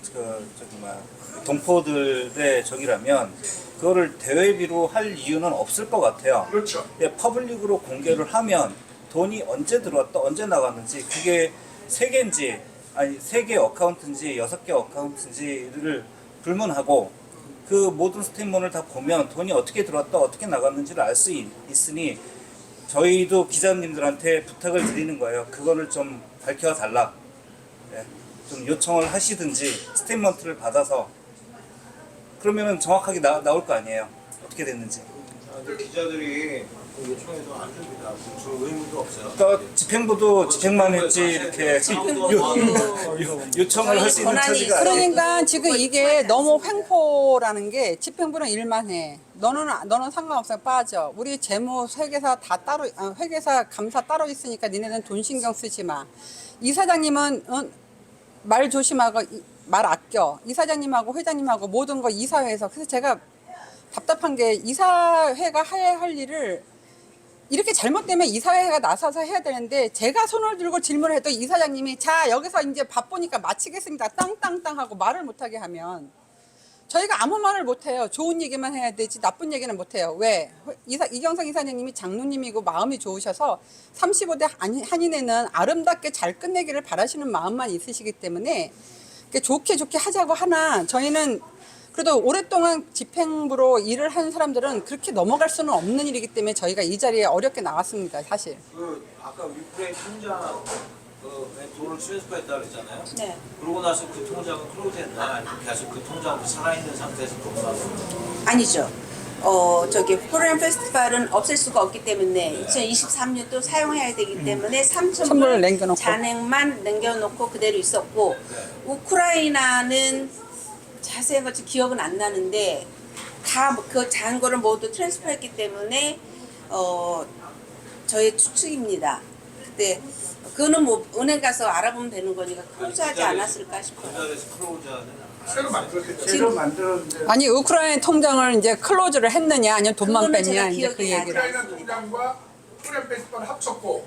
동포들의 적이라면 그거를 대외비로 할 이유는 없을 것 같아요. 그렇죠. 예, 퍼블릭으로 공개를 하면 돈이 언제 들어왔다 언제 나갔는지 그게 3개인지 아니 3개 어카운트인지 6개 어카운트인지를 불문하고 그 모든 스테이트먼을 다 보면 돈이 어떻게 들어왔다 어떻게 나갔는지를 알 수 있으니 저희도 기자님들한테 부탁을 드리는 거예요. 그거를 좀 밝혀달라. 예, 좀 요청을 하시든지 스테이트먼트를 받아서 그러면은 정확하게 나올 거 아니에요. 어떻게 됐는지. 근데 기자들이 그 요청해도 안 줍니다. 줄 의무도 없어요. 그러니까 집행부도 집행만 했지 이렇게 요청을 할 수 있는 권한이 처지가 아니에요. 그러니까 지금 이게 너무 횡포라는 게 집행부는 일만 해. 너는 상관없어 빠져. 우리 재무 회계사 다 따로 회계사 감사 따로 있으니까 니네는 돈 신경 쓰지 마. 이사장님은 말 조심하고 말 아껴. 이사장님하고 회장님하고 모든 거 이사회에서. 그래서 제가 답답한 게 이사회가 해야 할 일을 이렇게 잘못되면 이사회가 나서서 해야 되는데 제가 손을 들고 질문을 해도 이사장님이 자 여기서 이제 바쁘니까 마치겠습니다 땅땅땅 하고 말을 못하게 하면 저희가 아무 말을 못해요. 좋은 얘기만 해야 되지 나쁜 얘기는 못해요. 왜? 이경성 이사장님이 장로님이고 마음이 좋으셔서 35대 한인회는 아름답게 잘 끝내기를 바라시는 마음만 있으시기 때문에 좋게 하자고 하나 저희는 그래도 오랫동안 집행부로 일을 한 사람들은 그렇게 넘어갈 수는 없는 일이기 때문에 저희가 이 자리에 어렵게 나왔습니다. 사실. 그 아까 유크레인 통장 돈을 트랜스퍼했다 그랬잖아요. 네. 그러고 나서 그 통장은 클로즈했나 아니면 계속 그 통장도 살아있는 상태에서 돌아가고 아니죠. 저기 코리안 페스티벌은 없앨 수가 없기 때문에 2023년도 사용해야 되기 때문에 3,000불 남겨놓고. 잔액만 남겨놓고 그대로 있었고 우크라이나는 자세한 것 기억은 안 나는데 다 그 잔고를 모두 트랜스퍼했기 때문에 저의 추측입니다. 그때 그거는 뭐 은행 가서 알아보면 되는 거니까 클로즈하지 않았을까 그 싶어요. 자리에서 클로즈하는 새로 만들었겠죠. 새로 만들었는데 아니 우크라이나 통장을 이제 클로즈를 했느냐 아니면 돈만 그거는 제가 뺐냐 이제 그 기억이 안 얘기를. 우크라이나 통장과 코리안 페스티벌을 합쳤고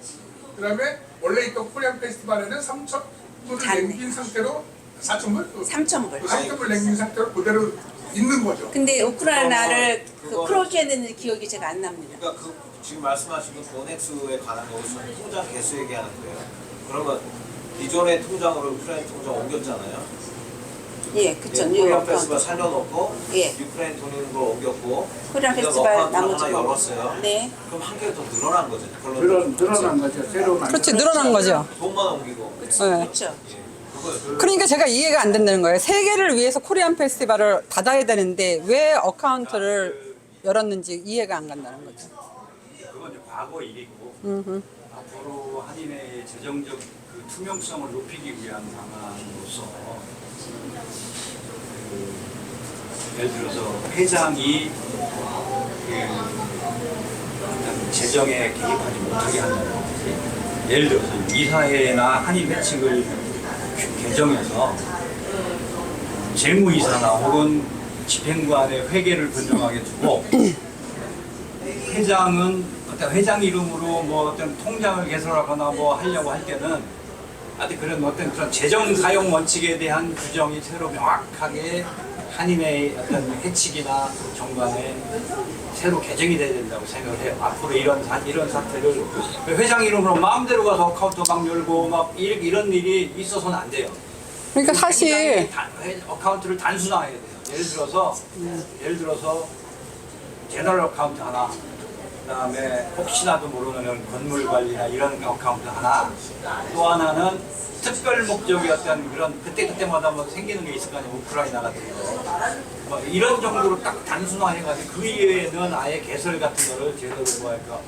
그다음에 원래 있던 코리안 페스티벌에는 3,000불을 잔액. 남긴 상태로 4,000불? 3,000불. 4,000불 남긴 상태로 그대로 있는 거죠. 근데 우크라이나를 그거- 클로즈했는 기억이 제가 안 납니다. 그러니까 지금 말씀하신 그 보넥스에 관한 거고 통장 개수 얘기하는 거예요. 그러면 이전에 통장으로 우크라이나 통장 옮겼잖아요. 예, 그쵸. 뉴 코리안 어카운트. 페스티벌 살려놓고 예. 유크레인 돈인 거 옮겼고 코리안 그다음에 페스티벌 어카운트 나머지 하나 거. 열었어요. 네. 그럼 한 개 더 늘어난 거죠. 늘어난 거죠. 새로 만든. 그렇지 늘어난 거죠. 돈만 옮기고. 네. 그렇죠. 그러니까 제가 이해가 안 된다는 거예요. 세계를 위해서 코리안 페스티벌을 닫아야 되는데 왜 어카운트를 열었는지 이해가 안 간다는 거죠. 그건 이제 과거 일이고 앞으로 한인의 재정적 그 투명성을 높이기 위한 방안으로서 예를 들어서 회장이 어떤 재정에 개입하지 못하게 한다든지 예를 들어서 이사회나 한인 회칙을 개정해서 재무이사나 혹은 집행관의 회계를 분명하게 두고 회장은 어떤 회장 이름으로 뭐 어떤 통장을 개설하거나 뭐 하려고 할 때는 아직 그런 어떤 그런 재정 사용 원칙에 대한 규정이 새로 명확하게 한인의 어떤 회칙이나 정관에 새로 개정이 돼야 된다고 생각을 해요. 앞으로 이런 사태를 회장 이름으로 마음대로 가서 어카운트 막 열고 막 이런 일이 있어서는 안 돼요. 그러니까 사실 굉장히 어카운트를 단순화해야 돼요. 예를 들어서 제너럴 어카운트 하나, 그다음에 혹시나도 모르는 건물 관리나 이런 어카운트 하나, 또 하나는 특별 목적의 어떤 그런 그때마다 뭐 생기는 게 있을 거 아니에요. 우크라이나 같은 거. 뭐 이런 정도로 딱 단순화해가지고 그 이외에는 아예 개설 같은 거를 제대로 뭐랄까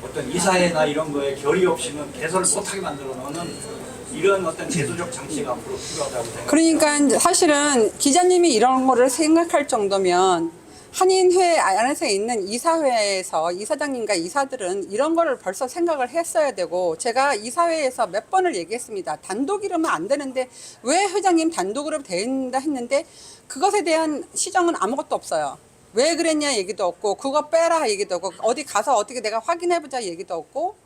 어떤 이사회나 이런 거에 결의 없이는 개설을 못하게 만들어 놓는 이런 어떤 제도적 장치가 앞으로 필요하다고 생각합니다. 그러니까 사실은 기자님이 이런 거를 생각할 정도면 한인회 안에서 있는 이사회에서 이사장님과 이사들은 이런 거를 벌써 생각을 했어야 되고 제가 이사회에서 몇 번을 얘기했습니다. 단독 이러면 안 되는데 왜 회장님 단독으로 된다 했는데 그것에 대한 시정은 아무것도 없어요. 왜 그랬냐 얘기도 없고 그거 빼라 얘기도 없고 어디 가서 어떻게 내가 확인해보자 얘기도 없고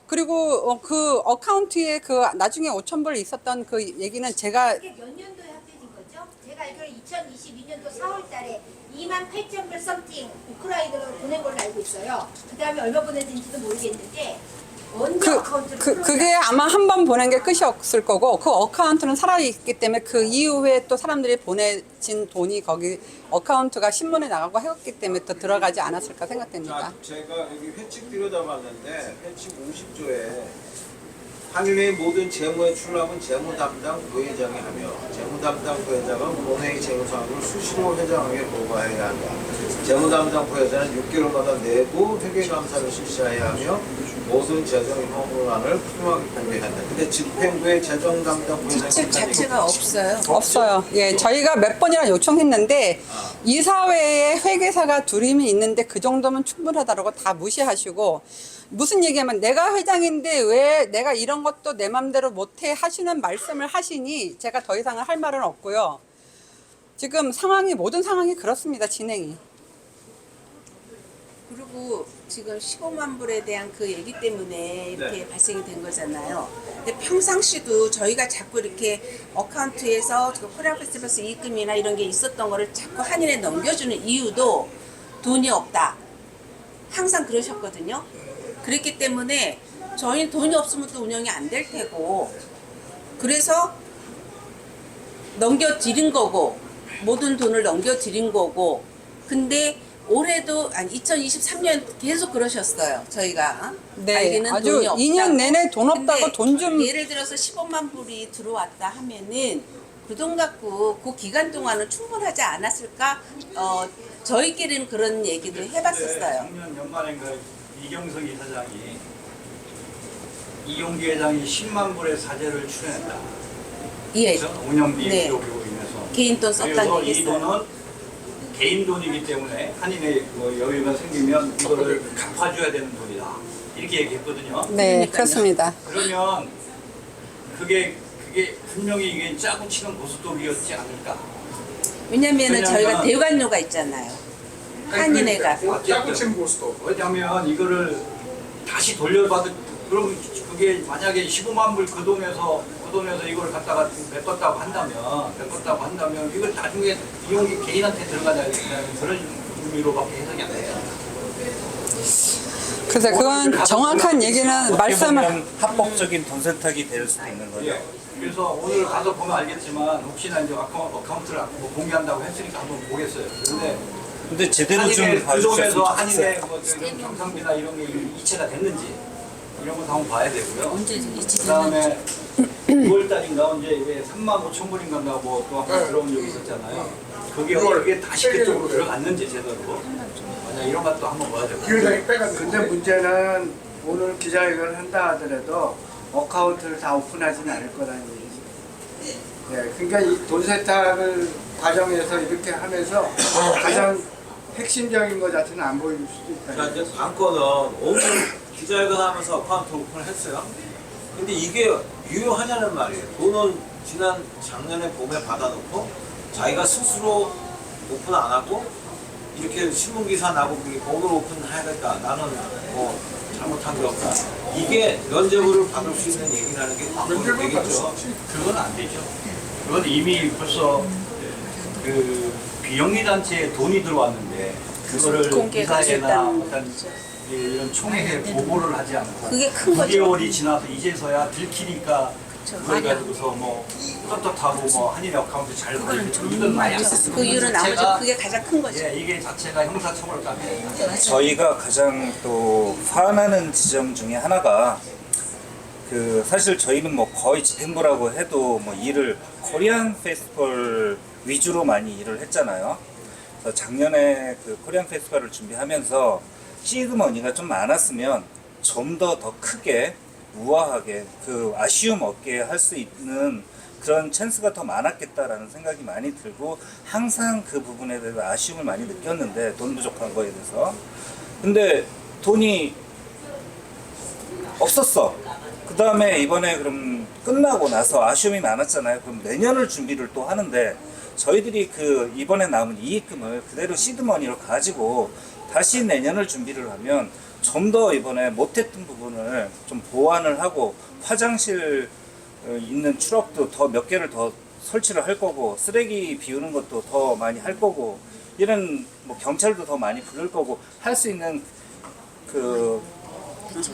그리고 그 어카운트에 그 나중에 5,000불 있었던 그 얘기는 제가 그게 몇 년도에 합쳐진 거죠? 제가 알기로 2022년도 4월 달에 28,000불 썸띵 우크라이나로 보낸 걸로 알고 있어요. 그 다음에 얼마 보내진지도 모르겠는데 언제 어카운트를 그게 아마 한 번 보낸 게 끝이 없을 거고 그 어카운트는 살아있기 때문에 그 이후에 또 사람들이 보내진 돈이 거기 어카운트가 신문에 나가고 했기 때문에 또 들어가지 않았을까 생각됩니다. 자, 제가 여기 회칙 들여다봤는데 회칙 50조에 한인의 모든 재무의 출납은 재무 담당 부회장이 하며 재무 담당 부회장은 본회의 재무상황을 수시로 회장에게 보고해야 한다. 재무 담당 부회장은 6개월마다 내부 회계 감사를 실시해야 하며 모든 재정 현황을 푸짐하게 공개해야 한다. 근데 집행부의 재정 담당 부회장이 책 자체가 없어요. 없어요. 예, 저희가 몇 번이나 요청했는데 이사회에 회계사가 둘이면 있는데 그 정도면 충분하다라고 다 무시하시고 무슨 얘기하면 내가 회장인데 왜 내가 이런 것도 내 맘대로 못해 하시는 말씀을 하시니 제가 더 이상 할 말은 없고요. 지금 상황이 모든 상황이 그렇습니다. 진행이. 그리고 지금 15만 불에 대한 그 얘기 때문에 이렇게 네. 발생이 된 거잖아요. 근데 평상시도 저희가 자꾸 이렇게 어카운트에서 코리안 페스티벌스 이익금이나 이런 게 있었던 거를 자꾸 한인에 넘겨주는 이유도 돈이 없다. 항상 그러셨거든요. 그랬기 때문에 저희는 돈이 없으면 또 운영이 안 될 테고 그래서 넘겨드린 거고 모든 돈을 넘겨드린 거고 근데 올해도 아니 2023년 계속 그러셨어요. 저희가 네, 알기는 아주 돈이 없다고. 2년 내내 돈 없다고 근데 돈 좀 예를 들어서 15만 불이 들어왔다 하면은 그 돈 갖고 그 기간 동안은 충분하지 않았을까? 저희끼리는 그런 얘기도 해봤었어요. 작년 연말인가 이경석 이사장이 이용기 회장이 10만 불의 사재를 출연했다. 예, 그래서 운영비 네. 부족으로 인해서. 개인 돈 썼다는 그래서 이 얘기했어요. 돈은 개인 돈이기 때문에 한인의 뭐 여유가 생기면 이거를 갚아줘야 되는 돈이다. 이렇게 얘기했거든요. 네, 그렇습니다. 그러면 그게 분명히 이게 짜고 치는 고스톱이었지 않을까. 왜냐면은 저희가 왜냐면- 대관료가 있잖아요. 한인회가. 짜고 친 고스톱. 왜냐면 이거를 다시 돌려받을 그럼 그게 만약에 15만 불 그 돈에서 이걸 갖다가 메꿨다고 한다면 이걸 나중에 이용기 개인한테 들어가냐 그런 의미로밖에 해석이 안 돼요. 그래서 그건 정확한 얘기는 어떻게 말씀을 보면 합법적인 돈 세탁이 될 수도 있는 거죠. 예. 그래서 오늘 가서 보면 알겠지만 혹시나 이제 어카운트를 뭐 공개한다고 했으니까 한번 보겠어요. 근데 제대로 좀 한인의 그 봐주셨으면 돈에서 좋겠어요. 한인의 뭐 경상비나 이런 게 이체가 됐는지 이런 것도 한번 봐야 되고요. 언제 이치 그다음에 6월달인가 언제 왜 3만 5천 불인가 뭐또 한번 들어온 적이 있었잖아요. 그게 다시 그쪽으로 들어갔는지 제대로 만약 이런 것도 한번 봐야 되고. 이 회장이 빼갔는데. 근데 문제는 오늘 기자회견을 한다 하더라도 어카운트를 다 오픈하지는 않을 거라는 얘기죠. 네, 그러니까 이 돈 세탁을 과정에서 이렇게 하면서 가장 핵심적인 것 자체는 안 보일 수도 있다. 자, 이제 관건은 오늘 기자회견 하면서 어카운트 오픈을 했어요. 근데 이게 유효하냐는 말이에요. 돈은 지난 작년에 봄에 받아놓고 자기가 스스로 오픈 안 하고 이렇게 신문기사 나고 오늘 오픈해야겠다. 나는 뭐 잘못한 게 없다. 이게 면죄부를 받을 수 있는 얘기라는 게 면죄부를 받을 수 되겠죠. 없지. 그건 안 되죠. 그건 이미 벌써 그 비영리 단체에 돈이 들어왔는데 그거를 공개가 이사회나 됐다는 어떤 이런 총회에 보고를 하지 않고 그게 큰 거죠. 9개월이 지나서 이제서야 들키니까 그걸 가지고서 뭐 떳떳하고 뭐 한인 어카운트 잘 보여주고 이건 많이 없었어요. 그 이유는 아무죠. 그게 가장 큰 거죠. 예, 이게 자체가 형사처벌감이에요. 저희가 가장 또 화나는 지점 중에 하나가 그 사실 저희는 뭐 거의 집행부라고 해도 뭐 일을 코리안 페스티벌 위주로 많이 일을 했잖아요. 그래서 작년에 그 코리안 페스티벌을 준비하면서 시드머니가 좀 많았으면 좀 더 크게 우아하게 그 아쉬움 없게 할 수 있는 그런 찬스가 더 많았겠다라는 생각이 많이 들고 항상 그 부분에 대해서 아쉬움을 많이 느꼈는데 돈 부족한 거에 대해서 근데 돈이 없었어. 그 다음에 이번에 그럼 끝나고 나서 아쉬움이 많았잖아요. 그럼 내년을 준비를 또 하는데 저희들이 그 이번에 남은 이익금을 그대로 시드머니로 가지고 다시 내년을 준비를 하면 좀 더 이번에 못했던 부분을 좀 보완을 하고 화장실 있는 추럭도 더 몇 개를 더 설치를 할 거고 쓰레기 비우는 것도 더 많이 할 거고 이런 뭐 경찰도 더 많이 부를 거고 할 수 있는 그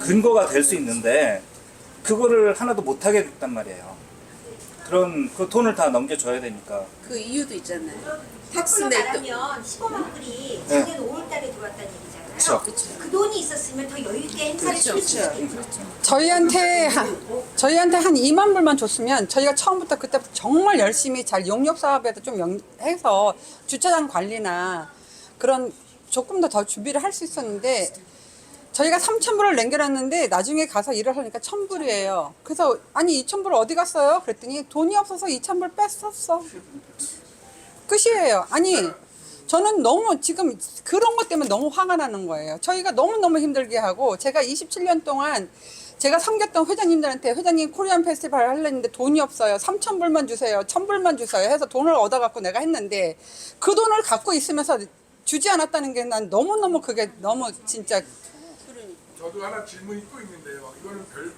근거가 될 수 있는데 그거를 하나도 못 하게 됐단 말이에요. 그런 그 돈을 다 넘겨줘야 되니까. 그 이유도 있잖아요. 텍스 거꾸로 낼 때. 말하면 15만 불이 네. 작년 5월달에 들어왔다는 얘기잖아요. 그쵸. 그 돈이 있었으면 더 여유 있게 행사를 칠 수 있었겠죠. 저희한테 한 2만 불만 줬으면 저희가 처음부터 그때부터 정말 열심히 잘 용역 사업에도 좀 해서 주차장 관리나 그런 조금 더 준비를 할 수 있었는데 저희가 3,000불을 남겨놨는데 나중에 가서 일을 하니까 1,000불이에요. 그래서 아니 2,000불 어디 갔어요? 그랬더니 돈이 없어서 2,000불 뺐었어. 끝이에요. 아니 저는 너무 지금 그런 것 때문에 너무 화가 나는 거예요. 저희가 너무너무 힘들게 하고 제가 27년 동안 제가 섬겼던 회장님들한테 회장님 코리안 페스티벌 하려는데 돈이 없어요. 3,000불만 주세요. 1,000불만 주세요. 해서 돈을 얻어갖고 내가 했는데 그 돈을 갖고 있으면서 주지 않았다는 게 난 너무너무 그게 너무 진짜 저도 하나 질문이 또 있는데요. 이거는 그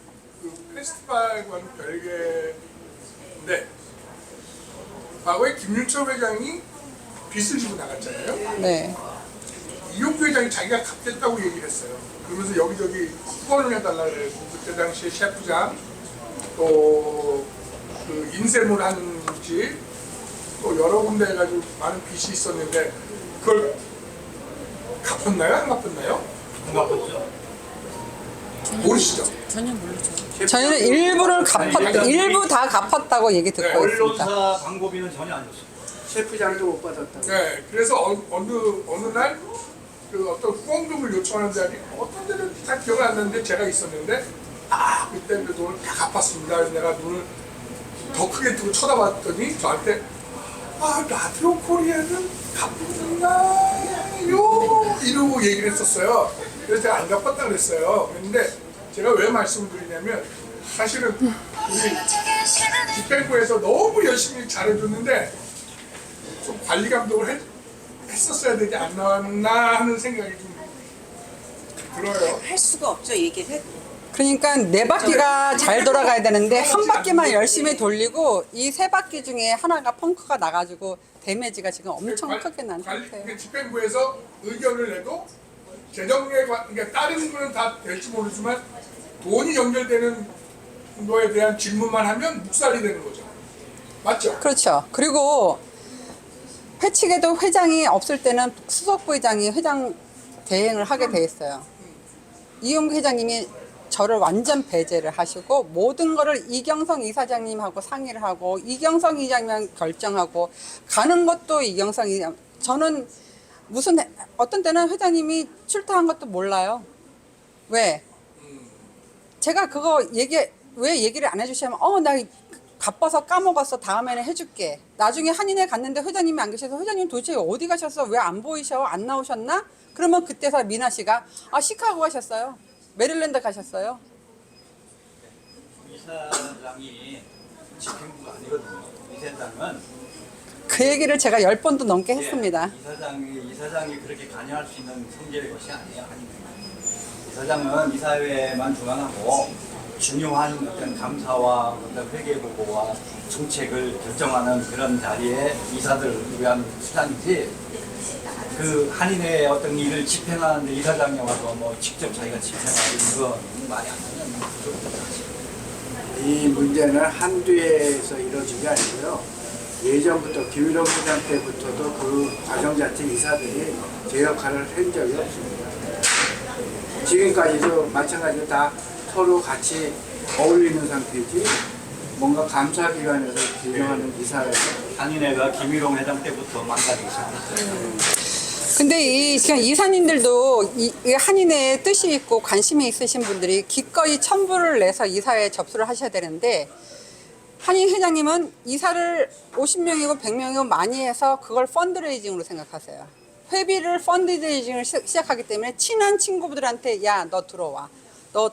페스티벌과는 별개인데 과거에 김윤철 회장이 빚을 지고 나갔잖아요. 네. 이용규 회장이 자기가 갚겠다고 얘기를 했어요. 그러면서 여기저기 후원을 해달라 그래서 그때 당시에 셰프장 또 그 인쇄물 하는 집 또 여러 군데 해가지고 많은 빚이 있었는데 그걸 갚았나요? 안 갚았나요? 안 갚았죠. 모르시죠? 저희는 일부 다 갚았다고 얘기 듣고 있습니다. 언론사 광고비는 전혀 안 줬어요. 셰프장도 못 받았다고. 네, 그래서 어느 날 그 어떤 후원금을 요청하는 자리 어떤 데는 다 기억이 안 나는데 제가 있었는데 그때 그 돈을 다 갚았습니다. 그래서 내가 눈을 더 크게 뜨고 쳐다봤더니 저한테 라디오 코리아는 갚는다요 이러고 얘기를 했었어요. 그래서 제가 안 갚았다 그랬어요. 그런데 제가 왜 말씀을 드리냐면 사실은 우리 집행부에서 너무 열심히 잘해줬는데 좀 관리 감독을 했었어야 되지 않나 하는 생각이 좀 들어요. 할 수가 없죠. 얘기를 해. 그러니까 네 바퀴가 잘 돌아가야 되는데 한 바퀴만 열심히 돌리고 이 세 바퀴 중에 하나가 펑크가 나가지고 데미지가 지금 엄청 크게 난 상태예요. 집행부에서 의견을 내도 재정에 그러니까 다른 거는 다 될지 모르지만 돈이 연결되는 거에 대한 질문만 하면 묵살이 되는 거죠. 맞죠? 그렇죠. 그리고 회칙에도 회장이 없을 때는 수석 부회장이 회장 대행을 하게 돼 있어요. 이용규 회장님이 저를 완전 배제를 하시고 모든 거를 이경성 이사장님하고 상의를 하고 이경성 이사장님이랑 결정하고 가는 것도 이경성 이사장. 저는 무슨 어떤 때는 회장님이 출타한 것도 몰라요. 왜? 제가 그거 왜 얘기를 안 해주시면 나 바빠서 까먹었어. 다음에는 해줄게. 나중에 한인회 갔는데 회장님이 안 계셔서 회장님 도대체 어디 가셨어? 왜 안 보이셔? 안 나오셨나? 그러면 그때서 미나 씨가 시카고 가셨어요. 메릴랜드 가셨어요. 이사장이 집행부가 아니거든요. 이사장은 그 얘기를 제가 10번도 넘게 했습니다. 이사장이 그렇게 관여할 수 있는 성질의 것이 아니에요. 이사장은 이사회만 주관하고 중요한 어떤 감사와 어떤 회계보고와 정책을 결정하는 그런 자리에 이사들을 위한 수단이지 그 한인회의 어떤 일을 집행하는데 이사장이 와서 뭐 직접 자기가 집행하는 건 말이 안 되는 거죠. 이 문제는 한두 해에서 이루어진 게 아니고요. 예전부터 김일홍 회장 때부터도 그 과정 자체 이사들이 제 역할을 한 적이 없습니다. 지금까지도 마찬가지로 다 서로 같이 어울리는 상태지 뭔가 감사기관에서 진행하는 이사회가 한인회가 김일홍 회장 때부터 망가지기 시작했어요. 근데 그냥 이사님들도 이 한인회에 뜻이 있고 관심이 있으신 분들이 기꺼이 첨부를 내서 이사회에 접수를 하셔야 되는데 한인 회장님은 이사를 50명이고 100명이고 많이 해서 그걸 펀드레이징으로 생각하세요. 회비를 펀드레이징을 시작하기 때문에 친한 친구들한테 야 너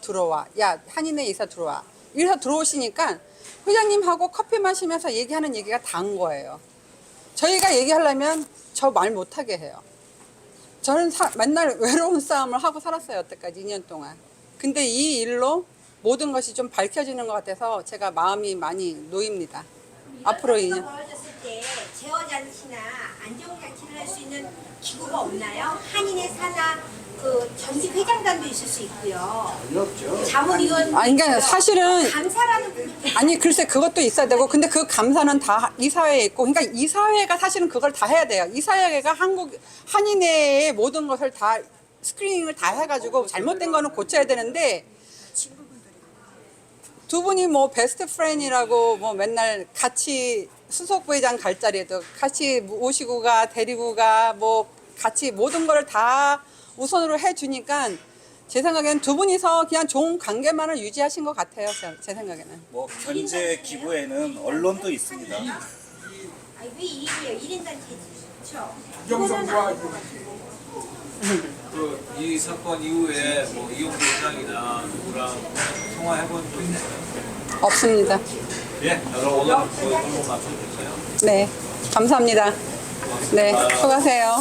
들어와 야 한인회 이사 들어와 이래서 들어오시니까 회장님하고 커피 마시면서 얘기하는 얘기가 다인 거예요. 저희가 얘기하려면 저 말 못하게 해요. 저는 맨날 외로운 싸움을 하고 살았어요. 여태까지 2년 동안. 근데 이 일로 모든 것이 좀 밝혀지는 것 같아서 제가 마음이 많이 놓입니다. 앞으로 이런 2년. 사고가 벌어졌을 때 제어장치나 안전장치를 할 수 있는 기구가 없나요? 한인의 산하 그 전직 회장단도 있을 수 있고요. 어렵죠. 자문위원. 아니, 그러니까 사실은 감사라는 분이 아니 글쎄 그것도 있어야 되고 근데 그 감사는 다 이사회에 있고 그러니까 이사회가 사실은 그걸 다 해야 돼요. 이사회가 한인회의 모든 것을 다 스크리닝을 다 해가지고 잘못된 거는 고쳐야 되는데 두 분이 뭐 베스트 프렌이라고 뭐 맨날 같이 수석부회장 갈 자리에도 같이 모시고 가 데리고 가 뭐 같이 모든 거를 다 우선으로 해주니까 제 생각에는 두 분이서 그냥 좋은 관계만을 유지하신 것 같아요. 제 생각에는. 뭐 견제 기부에는 언론도 있습니다. 아니 왜 1인이에요? 1인 단체지. 그렇죠. 이경선과 이 사건 이후에 뭐 이용기 회장이나 누구랑 통화해본 적 있나요? 없습니다. 예, 여러분 오늘 한번 맞춰주세요. 네, 감사합니다. 네, 수고하세요.